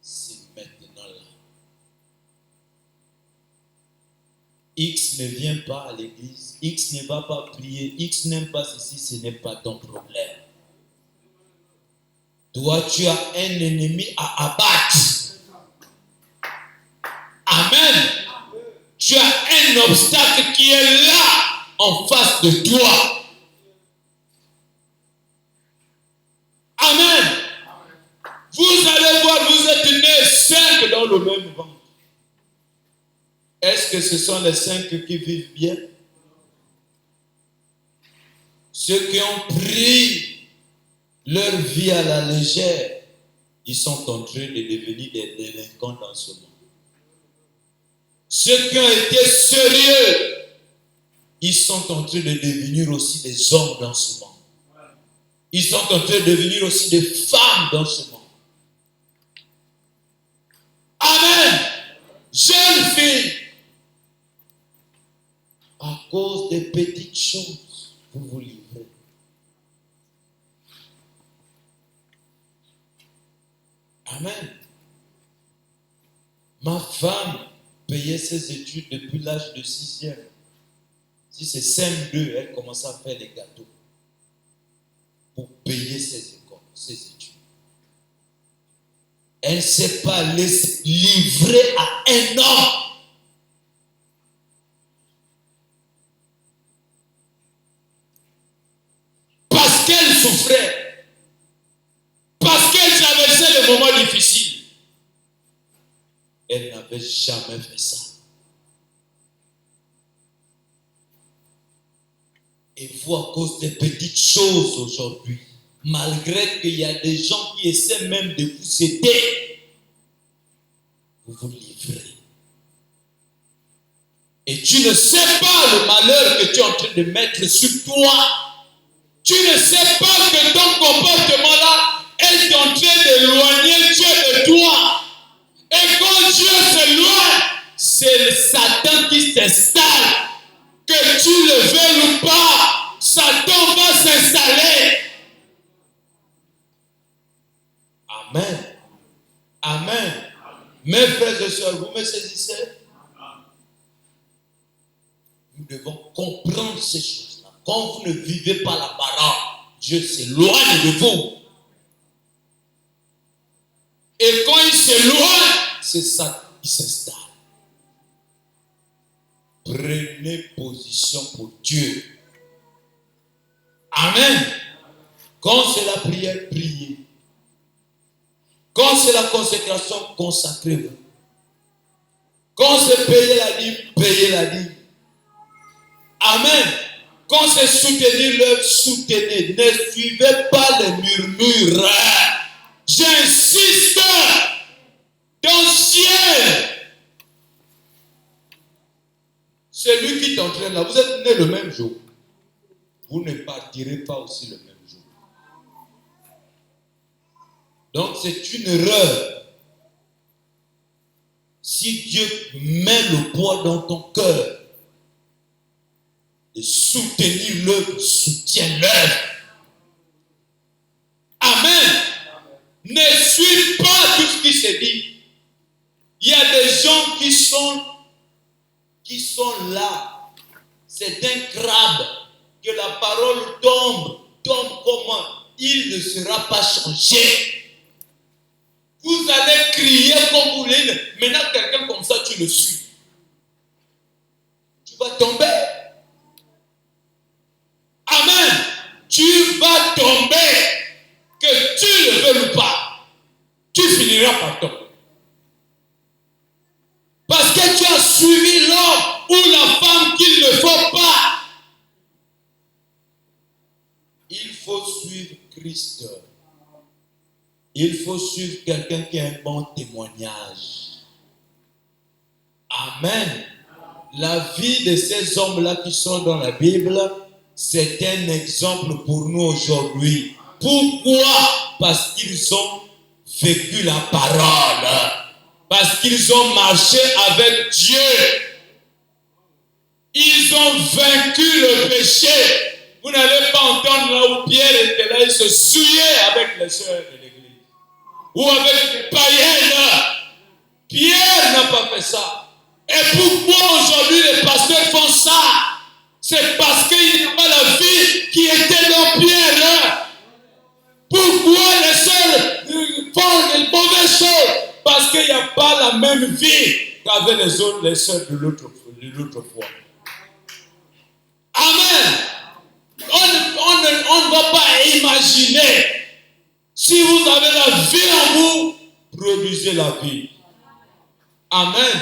C'est maintenant là. X ne vient pas à l'église, X ne va pas prier, X n'aime pas ceci, ce n'est pas ton problème. Toi, tu as un ennemi à abattre. Amen. Tu as un obstacle qui est là, en face de toi. Amen. Vous allez voir, vous êtes nés 5 dans le même ventre. Est-ce que ce sont les 5 qui vivent bien? Ceux qui ont pris leur vie à la légère, ils sont en train de devenir des délinquants dans ce monde. Ceux qui ont été sérieux, ils sont en train de devenir aussi des hommes dans ce monde. Ils sont en train de devenir aussi des femmes dans ce monde. Amen. Jeune fille, à cause des petites choses, vous vous livrez. Amen. Ma femme payait ses études depuis l'âge de 6e. Si c'est CM2, elle commençait à faire des gâteaux pour payer ses écoles, ses études. Elle ne s'est pas laissée livrer à un homme. Parce qu'elle souffrait. Parce qu'elle traversait des moments difficiles. Elle n'avait jamais fait ça. Et vous, à cause des petites choses aujourd'hui, malgré qu'il y a des gens qui essaient même de vous aider, vous vous livrez. Et tu ne sais pas le malheur que tu es en train de mettre sur toi. Tu ne sais pas que ton comportement-là est en train d'éloigner Dieu de toi. Et quand Dieu s'éloigne, c'est le Satan qui s'installe. Que tu le veuilles ou pas, Satan va s'installer. Amen. Amen. Mes frères et sœurs, vous me saisissez? Nous devons comprendre ces choses-là. Quand vous ne vivez pas la parole, Dieu s'éloigne de vous. Et quand il s'éloigne, c'est ça qui s'installe. Prenez position pour Dieu. Amen. Quand c'est la prière, priez. Quand c'est la consécration, consacrez-vous. Quand c'est payer la dîme, payez la dîme. Amen. Quand c'est soutenir l'œuvre, soutenez. Ne suivez pas les murmures. J'insiste. Dans le ciel, celui qui t'entraîne là, vous êtes né le même jour. Vous ne partirez pas aussi le même jour. Donc c'est une erreur. Si Dieu met le poids dans ton cœur de soutenir l'œuvre, soutiens l'œuvre. Amen. Ne suis pas tout ce qui se dit. Il y a des gens qui sont là. C'est un crabe. Que la parole tombe comment? Il ne sera pas changé. Vous allez crier comme vous voulez. Maintenant, quelqu'un comme ça, tu le suis. Tu vas tomber. Amen. Tu vas tomber. Que tu le veux ou pas. Tu finiras par tomber. Parce que tu as suivi l'homme ou la femme qu'il ne faut pas. Il faut suivre Christ. Il faut suivre quelqu'un qui a un bon témoignage. Amen. La vie de ces hommes-là qui sont dans la Bible, c'est un exemple pour nous aujourd'hui. Pourquoi? Parce qu'ils ont vécu la parole. Parce qu'ils ont marché avec Dieu. Ils ont vaincu le péché. Vous n'allez pas entendre là où Pierre était là, il se souillait avec les sœurs de l'église. Ou avec les païennes. Pierre n'a pas fait ça. Et pourquoi aujourd'hui les pasteurs font ça? C'est parce qu'il n'y a pas la vie qui était dans Pierre. Pourquoi les sœurs font les mauvaises choses? Parce qu'il n'y a pas la même vie qu'avec les sœurs de l'autre fois. Amen. On ne va pas imaginer. Si vous avez la vie en vous, produisez la vie. Amen.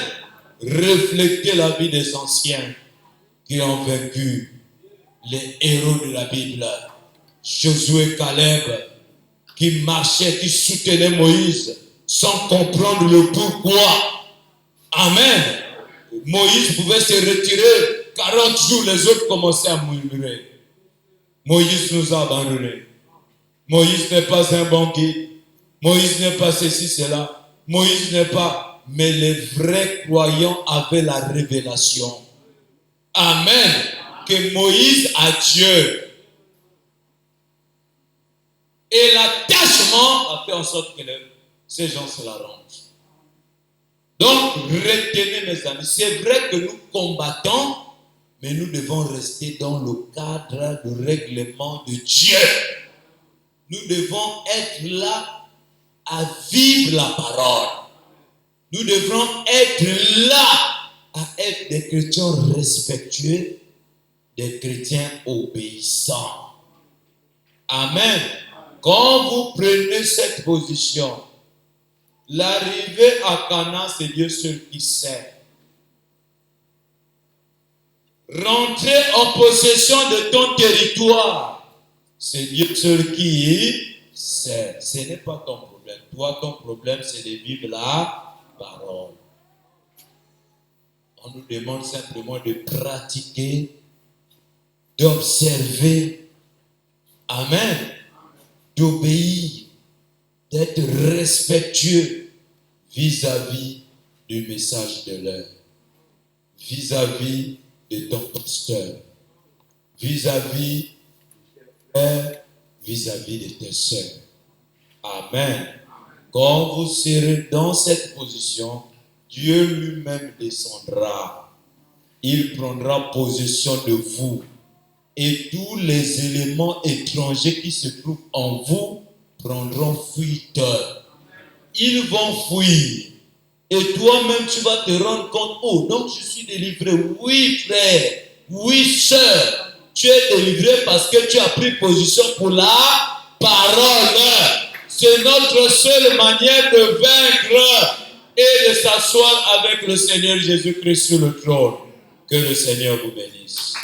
Reflétez la vie des anciens qui ont vaincu les héros de la Bible. Josué, Caleb, qui marchaient, qui soutenaient Moïse sans comprendre le pourquoi. Amen. Moïse pouvait se retirer 40 jours, les autres commençaient à murmurer. Moïse nous a abandonnés. Moïse n'est pas un bon guide. Moïse n'est pas ceci, cela. Moïse n'est pas... Mais les vrais croyants avaient la révélation. Amen. Que Moïse a Dieu. Et l'attachement a fait en sorte que ces gens se la rendent. Donc, retenez mes amis. C'est vrai que nous combattons, mais nous devons rester dans le cadre du règlement de Dieu. Nous devons être là à vivre la parole. Nous devrons être là à être des chrétiens respectueux, des chrétiens obéissants. Amen. Quand vous prenez cette position, l'arrivée à Canaan, c'est Dieu seul qui sait. Rentrer en possession de ton territoire, c'est Dieu seul qui sait. Ce n'est pas ton problème. Toi, ton problème, c'est de vivre la parole. On nous demande simplement de pratiquer, d'observer. Amen. D'obéir, d'être respectueux vis-à-vis du message de l'heure, vis-à-vis de ton pasteur, vis-à-vis de tes sœurs. Amen. Quand vous serez dans cette position, Dieu lui-même descendra. Il prendra possession de vous. Et tous les éléments étrangers qui se trouvent en vous prendront fuite. ils vont fuir. Et toi-même, tu vas te rendre compte, oh, donc je suis délivré. Oui, frère, oui, sœur, tu es délivré parce que tu as pris position pour la parole. C'est notre seule manière de vaincre et de s'asseoir avec le Seigneur Jésus-Christ sur le trône. Que le Seigneur vous bénisse.